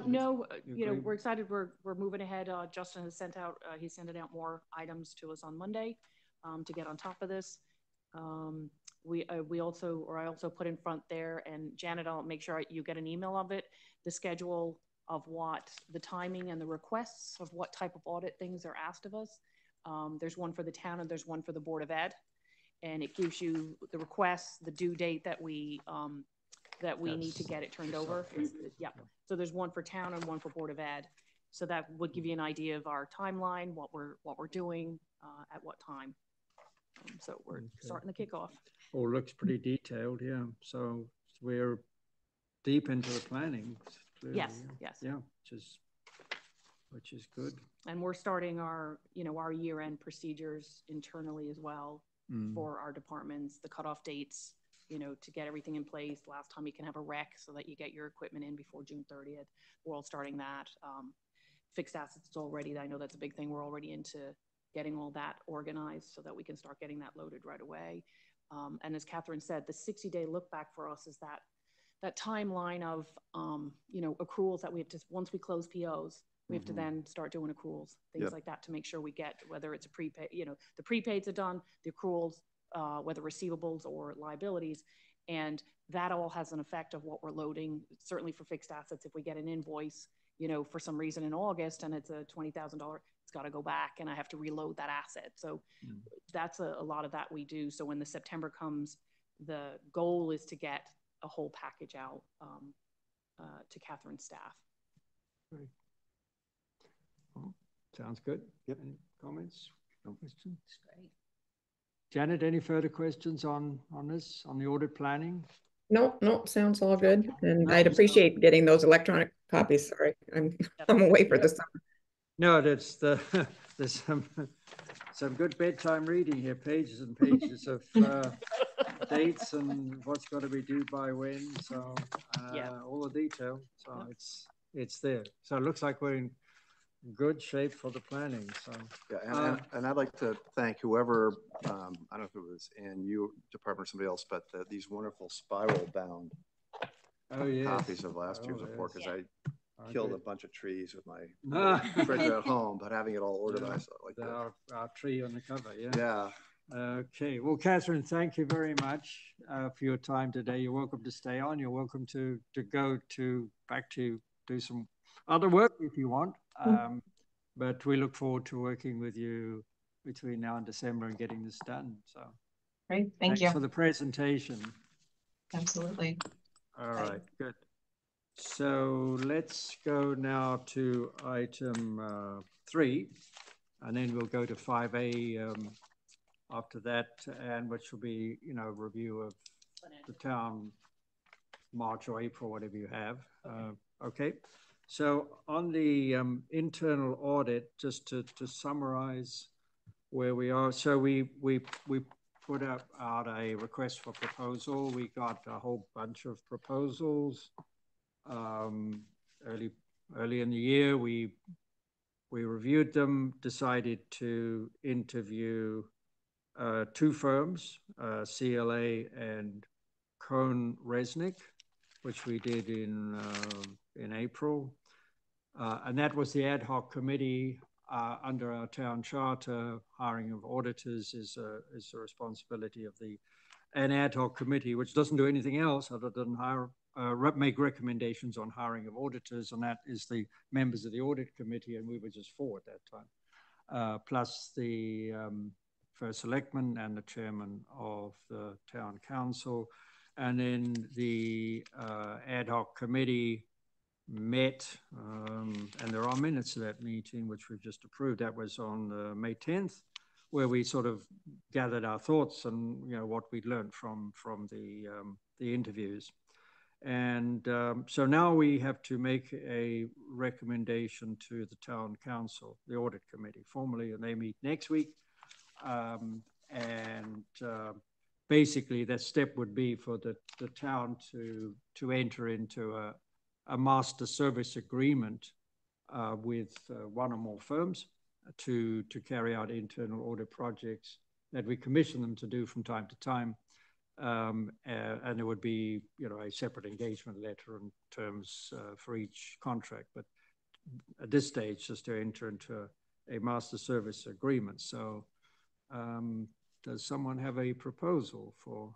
No, we're excited. We're moving ahead. Justin has sent out, he's sending out more items to us on Monday to get on top of this. I also put in front there, and Janet, I'll make sure you get an email of it, the schedule of what the timing and the requests of what type of audit things are asked of us. There's one for the town and there's one for the Board of Ed, and it gives you the requests, the due date that we need to get it turned over. Yeah. So there's one for town and one for Board of Ed. So that would give you an idea of our timeline, what we're doing at what time. So we're starting the kickoff. All looks pretty detailed, yeah. So we're deep into the planning. Clearly, yes, yeah. Yes. Yeah, which is good. And we're starting our year-end procedures internally as well for our departments, the cutoff dates, to get everything in place. Last time you can have a rec so that you get your equipment in before June 30th. We're all starting that. Fixed assets already. I know that's a big thing. We're already into getting all that organized so that we can start getting that loaded right away. And as Catherine said, the 60-day look back for us is that timeline of, accruals that we have to, once we close POs, we have to then start doing accruals, things like that, to make sure we get, whether it's a prepaid, the prepaids are done, the accruals, whether receivables or liabilities. And that all has an effect of what we're loading, certainly for fixed assets. If we get an invoice, for some reason in August and it's a $20,000, it's got to go back and I have to reload that asset. So that's a lot of that we do. So when the September comes, the goal is to get a whole package out to Catherine's staff. Great. Well, sounds good. Yep. Any comments? No questions? Great. Janet, any further questions on this, on the audit planning? No, sounds all good. And I'd appreciate getting those electronic copies. Sorry, I'm away for the summer. No, there's some good bedtime reading here, pages and pages of dates and what's got to be due by when. So all the detail. So it's there. So it looks like we're in good shape for the planning. So and I'd like to thank whoever, I don't know if it was in you department or somebody else, but these wonderful spiral bound copies of last year's report, because I killed a bunch of trees with my refrigerator at home, but having it all organized like that. Our tree on the cover, yeah. Okay, well, Catherine, thank you very much for your time today. You're welcome to stay on. You're welcome to go back to do some other work if you want. But we look forward to working with you between now and December and getting this done. So great, thanks for the presentation. Absolutely. All right, good. So let's go now to item 3, and then we'll go to 5A after that, and which will be, review of the town March or April, whatever you have. Okay. So on the internal audit, just to summarize where we are. So we put out a request for proposal. We got a whole bunch of proposals. Early in the year, we reviewed them, decided to interview 2 firms, CLA and Cohn Resnick, which we did in April. And that was the ad hoc committee under our town charter. Hiring of auditors is the responsibility of an ad hoc committee, which doesn't do anything else other than hire make recommendations on hiring of auditors, and that is the members of the audit committee, and we were just 4 at that time, plus the first selectman and the chairman of the town council. And then the ad hoc committee met, and there are minutes of that meeting, which we've just approved. That was on May 10th, where we sort of gathered our thoughts and, you know, what we'd learned from the interviews. And so now we have to make a recommendation to the town council, the audit committee, formally, and they meet next week. Basically, that step would be for the town to enter into a master service agreement with one or more firms to carry out internal audit projects that we commission them to do from time to time. And there would be, you know, a separate engagement letter and terms for each contract. But at this stage, just to enter into a master service agreement. So does someone have a proposal for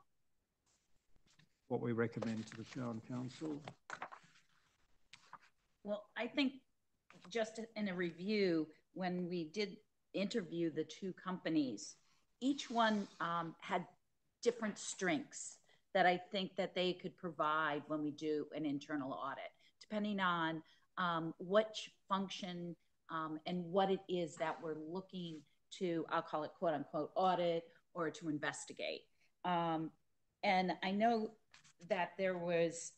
what we recommend to the town council? Well, I think just in a review, when we did interview the 2 companies, each one had different strengths that I think that they could provide when we do an internal audit, depending on which function and what it is that we're looking to, I'll call it quote unquote audit or to investigate. And I know that there was,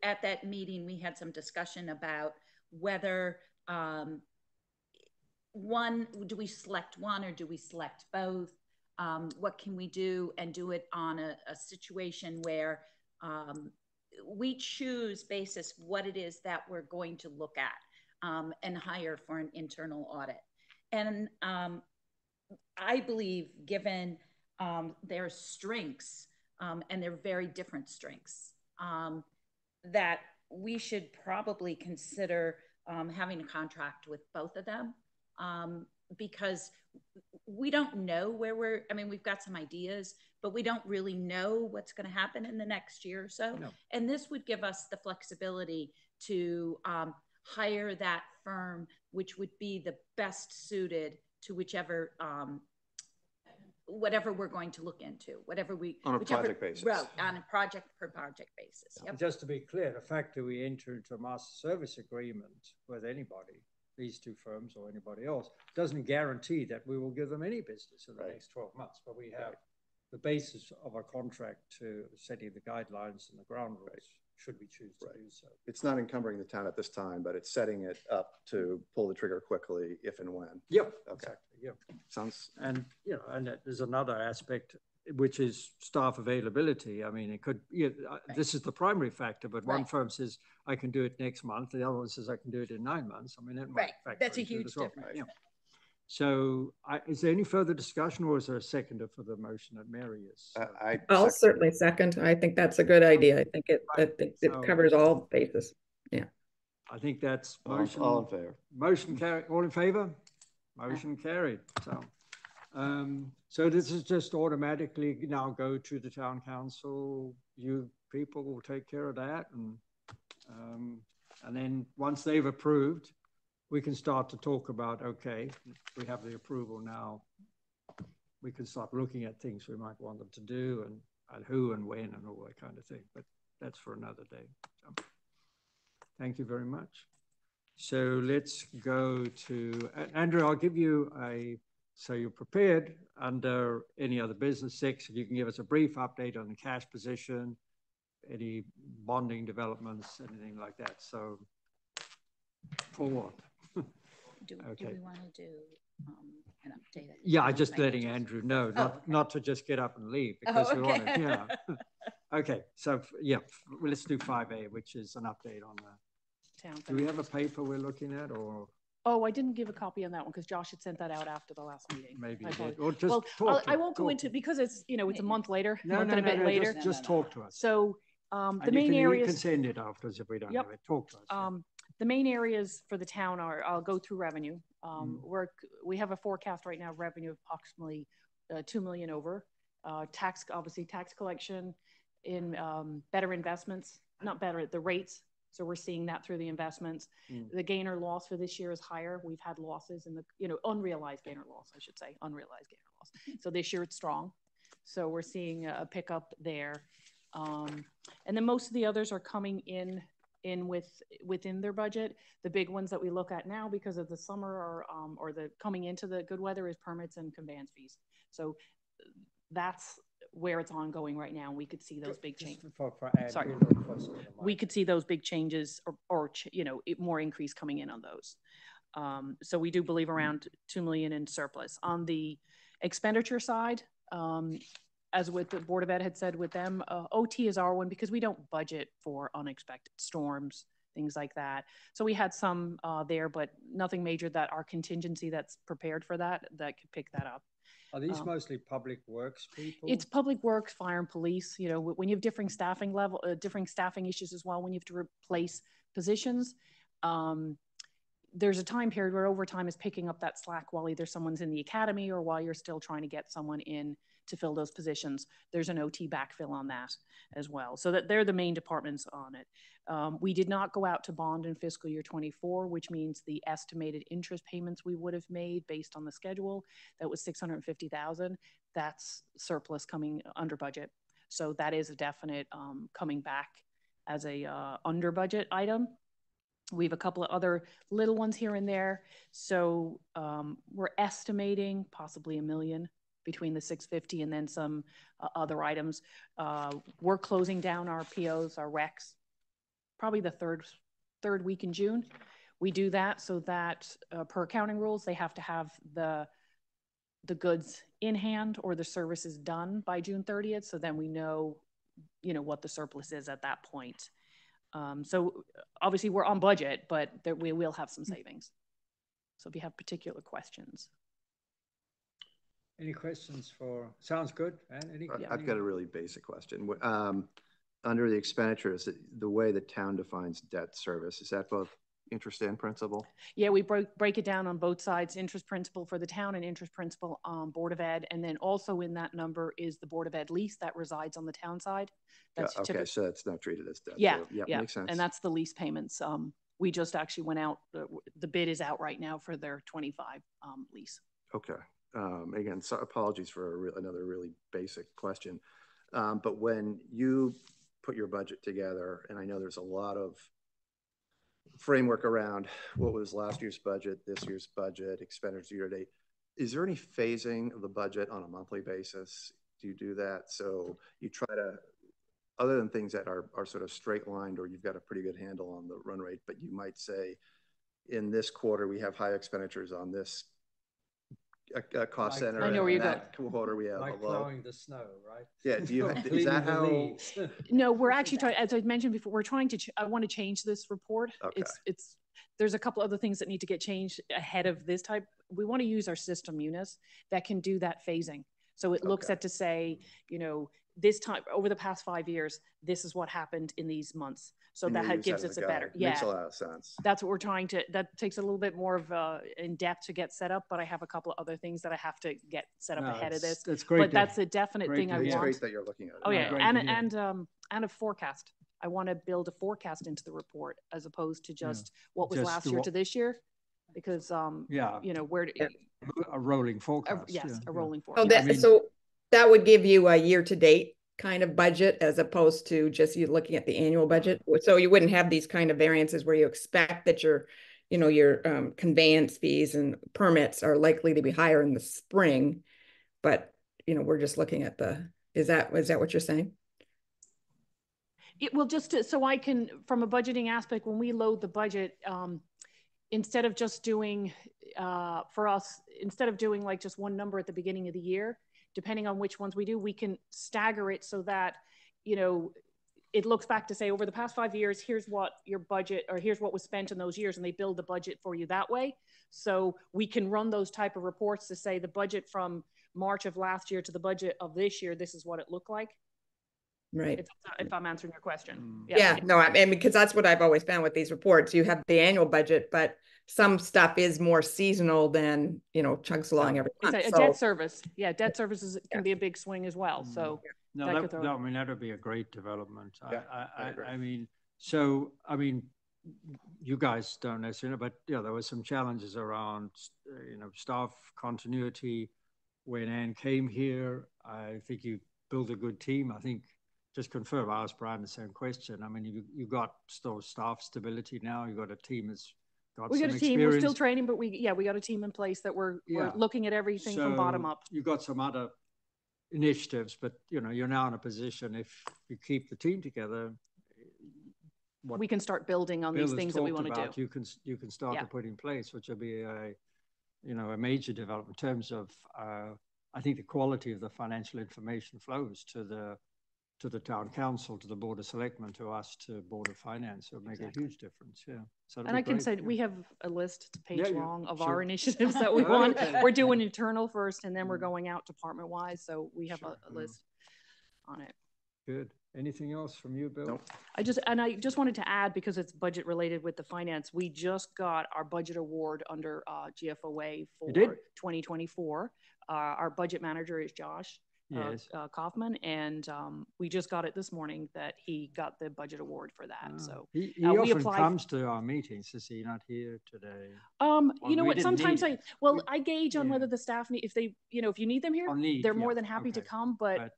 at that meeting, we had some discussion about whether do we select one or do we select both? What can we do and do it on a situation where we choose basis what it is that we're going to look at and hire for an internal audit. And I believe, given their strengths and their very different strengths, that we should probably consider having a contract with both of them, because we don't know where I mean, we've got some ideas, but we don't really know what's going to happen in the next year or so. No. And this would give us the flexibility to hire that firm, which would be the best suited to whichever, whatever we're going to look into, on a project basis. Right, on a project per project basis. Yep. Just to be clear, the fact that we enter into a master service agreement with anybody, these 2 firms or anybody else, doesn't guarantee that we will give them any business in the next 12 months, but we have the basis of our contract to setting the guidelines and the ground rules, should we choose to do so. It's not encumbering the town at this time, but it's setting it up to pull the trigger quickly if and when. Yep, okay. Exactly. Yep. Sounds. And, you know, and there's another aspect, which is staff availability. I mean, it could, this is the primary factor, but one firm says, I can do it next month. The other one says, I can do it in 9 months. I mean, that might factor. That's a huge difference. Yeah. So is there any further discussion, or is there a seconder for the motion that Mary is? I'll certainly second. I think that's a good idea. I think it covers all bases. Yeah. I think that's motion. All in favor. Motion carried. All in favor? Motion carried. So this is just automatically now go to the town council. You people will take care of that, and then once they've approved, we can start to talk about, okay, we have the approval now. We can start looking at things we might want them to do and who and when and all that kind of thing. But that's for another day. So, thank you very much. So let's go to, Andrew, I'll give you so you're prepared under any other business section. You can give us a brief update on the cash position, any bonding developments, anything like that. So for what? Do we want to do an update? Yeah, I'm just letting Andrew know, not to just get up and leave, because we want to, yeah. Okay, so yeah, well, let's do 5A, which is an update on the town. Do we have a paper we're looking at, or? Oh, I didn't give a copy on that one because Josh had sent that out after the last meeting. Maybe you did. Or just talk I won't go into, because it's, it's a month later, a bit later. Just talk to us. So the main areas. You can send it afterwards if we don't have it. Talk to us. The main areas for the town are, I'll go through revenue. We have a forecast right now, revenue of approximately 2 million over. Obviously tax collection better investments, not better, the rates. So we're seeing that through the investments. The gain or loss for this year is higher. We've had losses in the, unrealized gain or loss, I should say, unrealized gain or loss. So this year it's strong. So we're seeing a pickup there. And then most of the others are coming in within their budget. The big ones that we look at now because of the summer or the coming into the good weather is permits and conveyance fees. So that's where it's ongoing right now. We could see those big changes. Sorry, we could see those big changes or more increase coming in on those. So we do believe around 2 million in surplus. On the expenditure side, as with the Board of Ed had said with them, OT is our one because we don't budget for unexpected storms, things like that. So we had some there, but nothing major that our contingency that's prepared for that could pick that up. Are these mostly public works people? It's public works, fire and police. When you have differing staffing differing staffing issues as well, when you have to replace positions, there's a time period where overtime is picking up that slack while either someone's in the academy or while you're still trying to get someone in to fill those positions. There's an OT backfill on that as well. So that they're the main departments on it. We did not go out to bond in fiscal year 24, which means the estimated interest payments we would have made based on the schedule, that was 650,000. That's surplus coming under budget. So that is a definite coming back as a under budget item. We have a couple of other little ones here and there. So we're estimating possibly $1 million between the 650 and then some other items. We're closing down our POs, our recs, probably the third week in June. We do that so that per accounting rules, they have to have the goods in hand or the services done by June 30th. So then we know, what the surplus is at that point. So obviously we're on budget, but we will have some savings. So if you have particular questions. Any questions sounds good. And I've got a really basic question. Under the expenditures, the way the town defines debt service, is that both interest and principal? Yeah, we break it down on both sides, interest principal for the town and interest principal on Board of Ed. And then also in that number is the Board of Ed lease that resides on the town side. That's okay, so it's not treated as debt. Yeah, so, yeah, makes sense. And that's the lease payments. We just actually went out, the bid is out right now for their 25 lease. Okay. Again, so apologies for another really basic question. But when you put your budget together, and I know there's a lot of framework around what was last year's budget, this year's budget, expenditures year to date, is there any phasing of the budget on a monthly basis? Do you do that? So you try to, other than things that are sort of straight lined or you've got a pretty good handle on the run rate, but you might say in this quarter, we have high expenditures on this cost center. I know where you go. Quarter we have like plowing the snow, right? Yeah. Do you? Is that how? No, we're actually trying. As I mentioned before, we're trying to. I want to change this report. Okay. There's a couple other things that need to get changed ahead of this type. We want to use our system, Eunice, that can do that phasing. So it looks at to say, this time over the past 5 years, this is what happened in these months. So that gives us a better, makes a lot of sense. That's what we're trying to, that takes a little bit more of in depth to get set up, but I have a couple of other things that I have to get set up ahead of this. That's great. But that's a definite thing I want. It's great that you're looking at it. Oh yeah, and a forecast. I want to build a forecast into the report as opposed to just what was last year to this year, because where a rolling forecast. Yes, a rolling forecast. Oh, so that would give you a year-to-date kind of budget as opposed to just you looking at the annual budget. So you wouldn't have these kind of variances where you expect that your conveyance fees and permits are likely to be higher in the spring, but we're just looking at is that what you're saying? It will so I can, from a budgeting aspect, when we load the budget, instead of just doing instead of doing like just one number at the beginning of the year, depending on which ones we do, we can stagger it so that, it looks back to say over the past 5 years, here's what your budget, or here's what was spent in those years, and they build the budget for you that way. So we can run those type of reports to say the budget from March of last year to the budget of this year, this is what it looked like. Right. If I'm answering your question. Yeah, no, I mean, because that's what I've always found with these reports. You have the annual budget, but some stuff is more seasonal than, chugs along every month. Debt service. Yeah, debt services can be a big swing as well. So No, that could throw. I mean, that would be a great development. Yeah, I agree. I mean, so, I mean, you guys don't necessarily, but yeah, there were some challenges around, staff continuity. When Anne came here, I think you built a good team. I think, just confirm, I asked Brian the same question. I mean, you got still staff stability now. You got a team that's got We some got a team. experience. We're still training, but we got a team in place that we're looking at everything from bottom up. You got some other initiatives, but you're now in a position, if you keep the team together, we can start building on these things that we want to do. You can start to put in place, which will be a major development in terms of I think the quality of the financial information flows to the town council, to the board of selectmen, to us, to board of finance. It will make a huge difference. Yeah. So and I can say we have a list page long of our sure. initiatives that we want. We're doing internal first, and then we're going out department wise. So we have a list on it. Good. Anything else from you, Bill? Nope. I just wanted to add, because it's budget related with the finance, we just got our budget award under GFOA for 2024. Our budget manager is Josh Kaufman, and we just got it this morning that he got the budget award for that. So he often comes to our meetings. Is he not here today? You know what? Sometimes I gauge on whether the staff need, if they, if you need them here, they're more than happy to come. But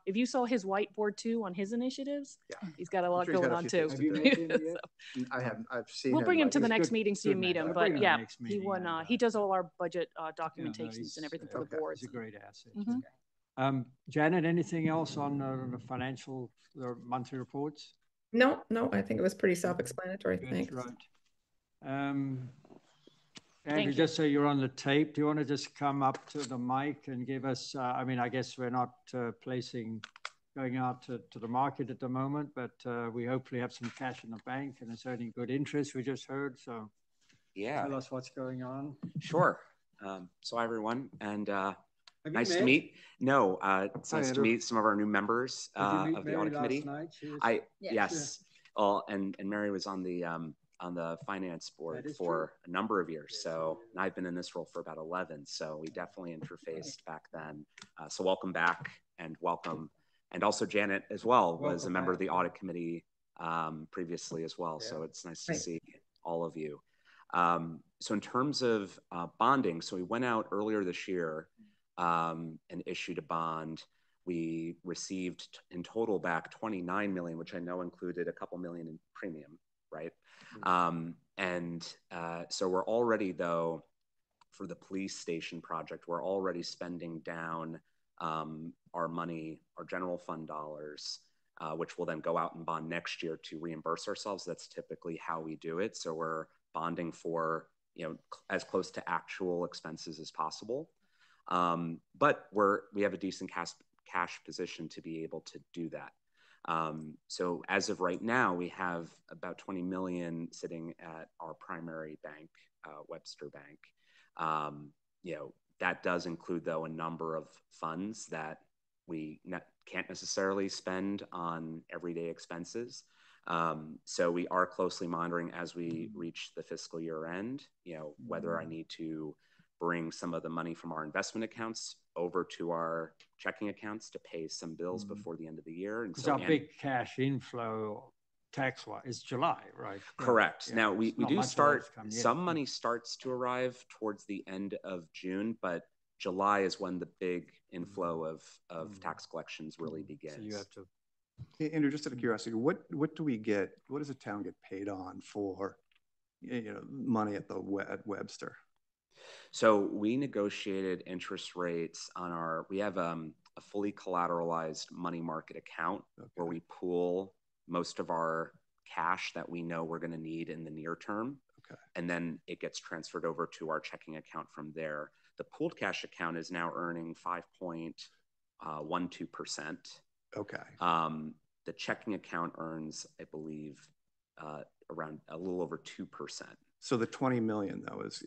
if you saw his whiteboard too on his initiatives, he's got a lot going on too. Have you met him yet? I haven't. I've seen. We'll bring him to the next meeting so you meet him. But yeah, he won. He does all our budget documentations and everything for the boards. He's a great asset. Janet, anything else on the financial monthly reports? No, I think it was pretty self-explanatory. Thanks. Right. Andrew, just so you're on the tape, do you want to just come up to the mic and give us, I mean, I guess we're not going out to the market at the moment, but we hopefully have some cash in the bank and it's earning good interest, we just heard. So tell us what's going on. Sure. So hi, everyone. And nice to meet. No, it's nice to meet some of our new members of the audit committee. Yes. Well, and Mary was on the finance board for a number of years. So and I've been in this role for about 11. So we definitely interfaced back then. So welcome back and welcome. And also Janet as well was a member of the audit committee previously as well. So it's nice to see all of you. So in terms of bonding, so we went out earlier this year and issued a bond. We received in total back 29 million, which I know included a couple million in premium, right? So we're already, though, for the police station project, we're already spending down our money, our general fund dollars, which will then go out and bond next year to reimburse ourselves. That's typically how we do it. So we're bonding for, as close to actual expenses as possible. But we have a decent cash position to be able to do that. So as of right now, we have about 20 million sitting at our primary bank, Webster Bank. That does include, though, a number of funds that we can't necessarily spend on everyday expenses. So we are closely monitoring as we reach the fiscal year end, whether I need to bring some of the money from our investment accounts over to our checking accounts to pay some bills before the end of the year. And so our big cash inflow tax-wise is July, right? Correct. Now we do start, some money starts to arrive towards the end of June, but July is when the big inflow of tax collections really begins. So you have to. Hey, Andrew, just out of curiosity, what do we get? What does the town get paid on for, money at Webster? So we negotiated interest rates on we have a fully collateralized money market account where we pool most of our cash that we know we're going to need in the near term. And then it gets transferred over to our checking account from there. The pooled cash account is now earning 5.12%. The checking account earns, I believe, around a little over 2%. So the 20 million, though, is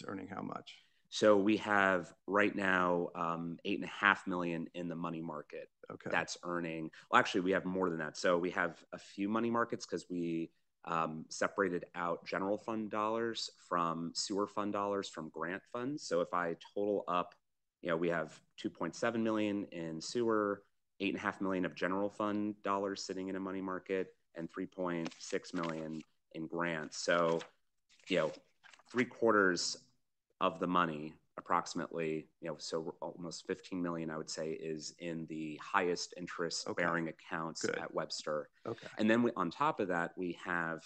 earning how much? So we have right now 8.5 million in the money market. That's earning. Well, actually, we have more than that. So we have a few money markets because we separated out general fund dollars from sewer fund dollars from grant funds. So if I total up, we have 2.7 million in sewer, 8.5 million of general fund dollars sitting in a money market and 3.6 million in grants. So, 3/4 of the money, approximately, so almost 15 million, I would say, is in the highest interest bearing accounts at Webster. Okay. And then on top of that, we have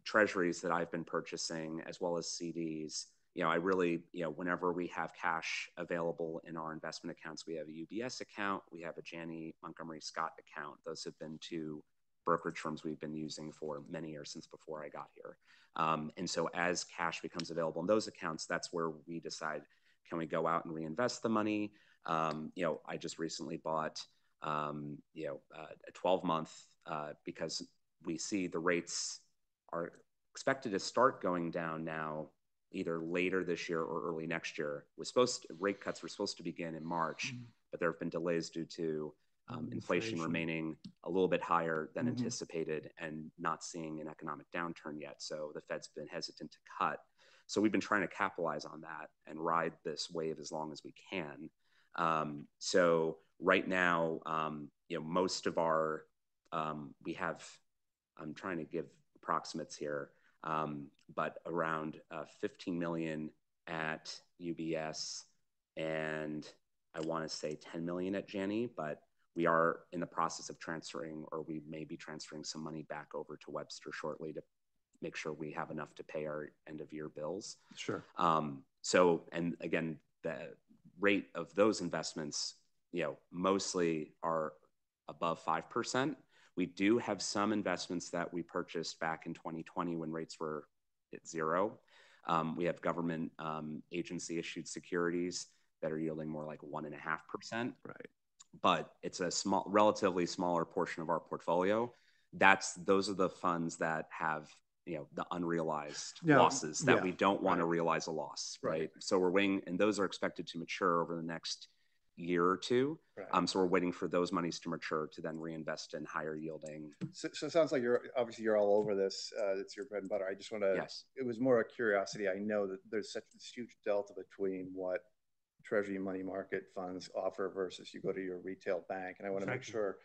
treasuries that I've been purchasing as well as CDs. I really, whenever we have cash available in our investment accounts, we have a UBS account, we have a Janney Montgomery Scott account. Those have been two brokerage firms we've been using for many years, since before I got here. And so as cash becomes available in those accounts, that's where we decide, can we go out and reinvest the money? I just recently bought, a 12-month because we see the rates are expected to start going down now, either later this year or early next year. Rate cuts were supposed to begin in March, but there have been delays due to inflation remaining a little bit higher than anticipated and not seeing an economic downturn yet. So the Fed's been hesitant to cut. So we've been trying to capitalize on that and ride this wave as long as we can. So right now, most of our, we have, I'm trying to give approximates here, but around 15 million at UBS, and I want to say 10 million at Janney, but we are in the process of transferring, or we may be transferring some money back over to Webster shortly to make sure we have enough to pay our end of year bills. Sure. So, and again, the rate of those investments, mostly are above 5%. We do have some investments that we purchased back in 2020 when rates were at 0. We have government agency issued securities that are yielding more like 1.5%. Right. But it's a relatively smaller portion of our portfolio. Those are the funds that have, the unrealized losses that we don't want to realize a loss, right? So we're waiting, and those are expected to mature over the next year or two. Right. So we're waiting for those monies to mature to then reinvest in higher yielding. So it sounds like you're all over this. It's your bread and butter. I just want to, yes. It was more a curiosity. I know that there's such this huge delta between what Treasury money market funds offer versus you go to your retail bank. And I want to make sure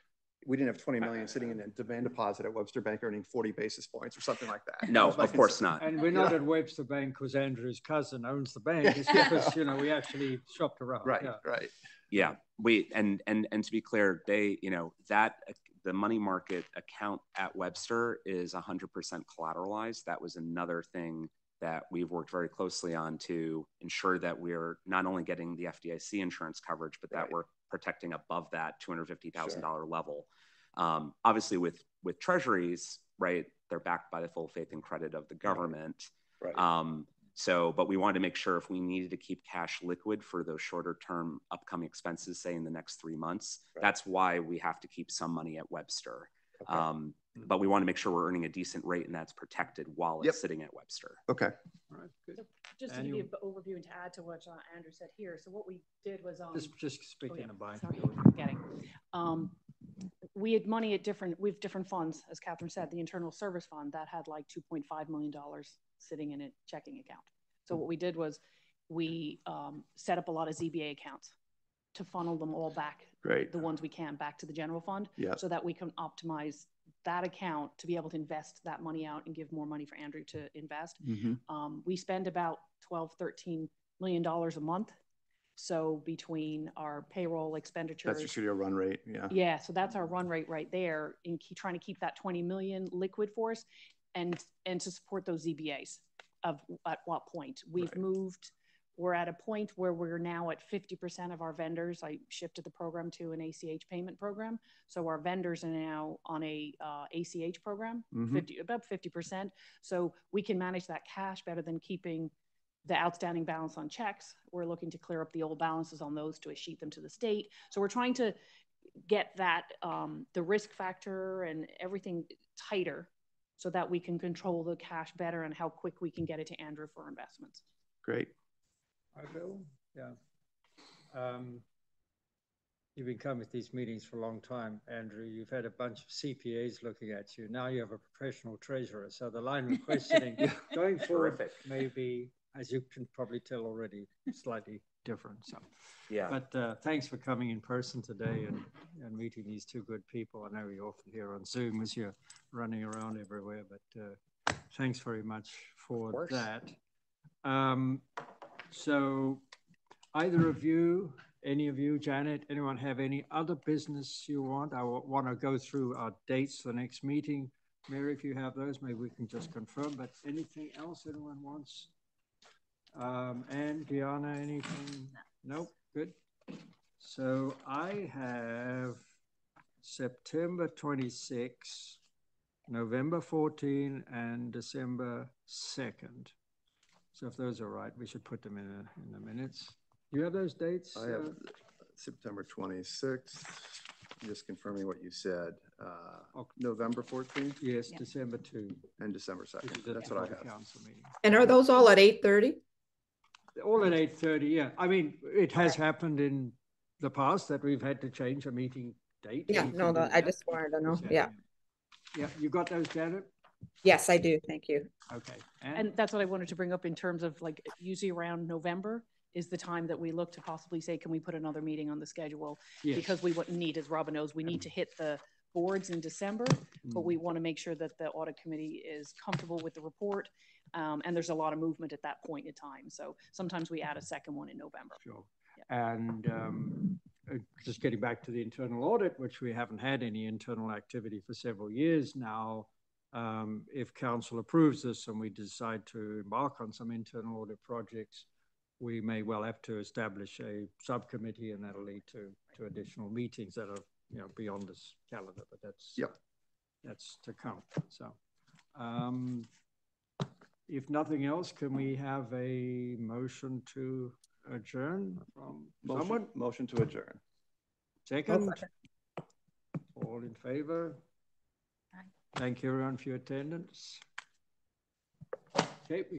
we didn't have 20 million sitting in a demand deposit at Webster Bank earning 40 basis points or something like that. No, of course not. And we're not at Webster Bank because Andrew's cousin owns the bank. It's because, we actually shopped around. Right, right. Yeah, we and to be clear, they, that the money market account at Webster is 100% collateralized. That was another thing that we've worked very closely on to ensure that we're not only getting the FDIC insurance coverage, but that we're protecting above that $250,000 level. Obviously, with treasuries, right, they're backed by the full faith and credit of the government. Right. But we wanted to make sure if we needed to keep cash liquid for those shorter term upcoming expenses, say in the next 3 months, that's why we have to keep some money at Webster. Okay. But we want to make sure we're earning a decent rate and that's protected while it's sitting at Webster. Okay. All right, good. So just to give you an overview and to add to what Andrew said here. So what we did was just speaking about. Sorry, forgetting. We had money at we have different funds, as Catherine said. The Internal Service Fund that had like $2.5 million sitting in a checking account. So what we did was we set up a lot of ZBA accounts to funnel them all back, the ones we can, back to the general fund, so that we can optimize that account to be able to invest that money out and give more money for Andrew to invest. We spend about $12-13 million a month. So between our payroll expenditures, that's your run rate, yeah. So that's our run rate right there, in trying to keep that 20 million liquid for us, and to support those ZBAs. At what point we've moved, we're at a point where we're now at 50% of our vendors. I shifted the program to an ACH payment program, so our vendors are now on a ACH program, about 50%. So we can manage that cash better than keeping the outstanding balance on checks. We're looking to clear up the old balances on those to sheet them to the state. So we're trying to get that the risk factor and everything tighter so that we can control the cash better and how quick we can get it to Andrew for investments. Great. I will. Yeah. You've been coming to these meetings for a long time, Andrew. You've had a bunch of CPAs looking at you. Now you have a professional treasurer. So the line of questioning going forward may be as you can probably tell already, slightly different. So, yeah. But thanks for coming in person today and meeting these two good people. I know you often hear on Zoom as you're running around everywhere, but thanks very much for that. So either of you, any of you, Janet, anyone have any other business you want? I want to go through our dates for the next meeting. Mary, if you have those, maybe we can just confirm, but anything else anyone wants? And Diana, anything? Nope, good. So I have September 26, November 14, and December 2nd. So if those are right, we should put them in the minutes. Do you have those dates? I have September 26th. Just confirming what you said. November 14th? Yes, yeah. December 2. And December 2nd. That's what I have. And are those all at 8:30? All at 8:30, yeah. I mean, it has happened in the past that we've had to change a meeting date. Yeah, no, I just wanted to know. Yeah. Yeah, you got those, Janet? Yes, I do. Thank you. Okay. And that's what I wanted to bring up in terms of like usually around November is the time that we look to possibly say, can we put another meeting on the schedule? Yes. Because we wouldn't need, as Robin knows, we need to hit the boards in December, but we want to make sure that the audit committee is comfortable with the report. And there's a lot of movement at that point in time. So sometimes we add a second one in November. Sure. Yeah. And just getting back to the internal audit, which we haven't had any internal activity for several years now. If council approves this and we decide to embark on some internal audit projects, we may well have to establish a subcommittee, and that'll lead to additional meetings that are beyond this calendar. But that's to come. So, if nothing else, can we have a motion to adjourn from someone? Motion to adjourn. Second. All in favor? Thank you, everyone, for your attendance. Okay.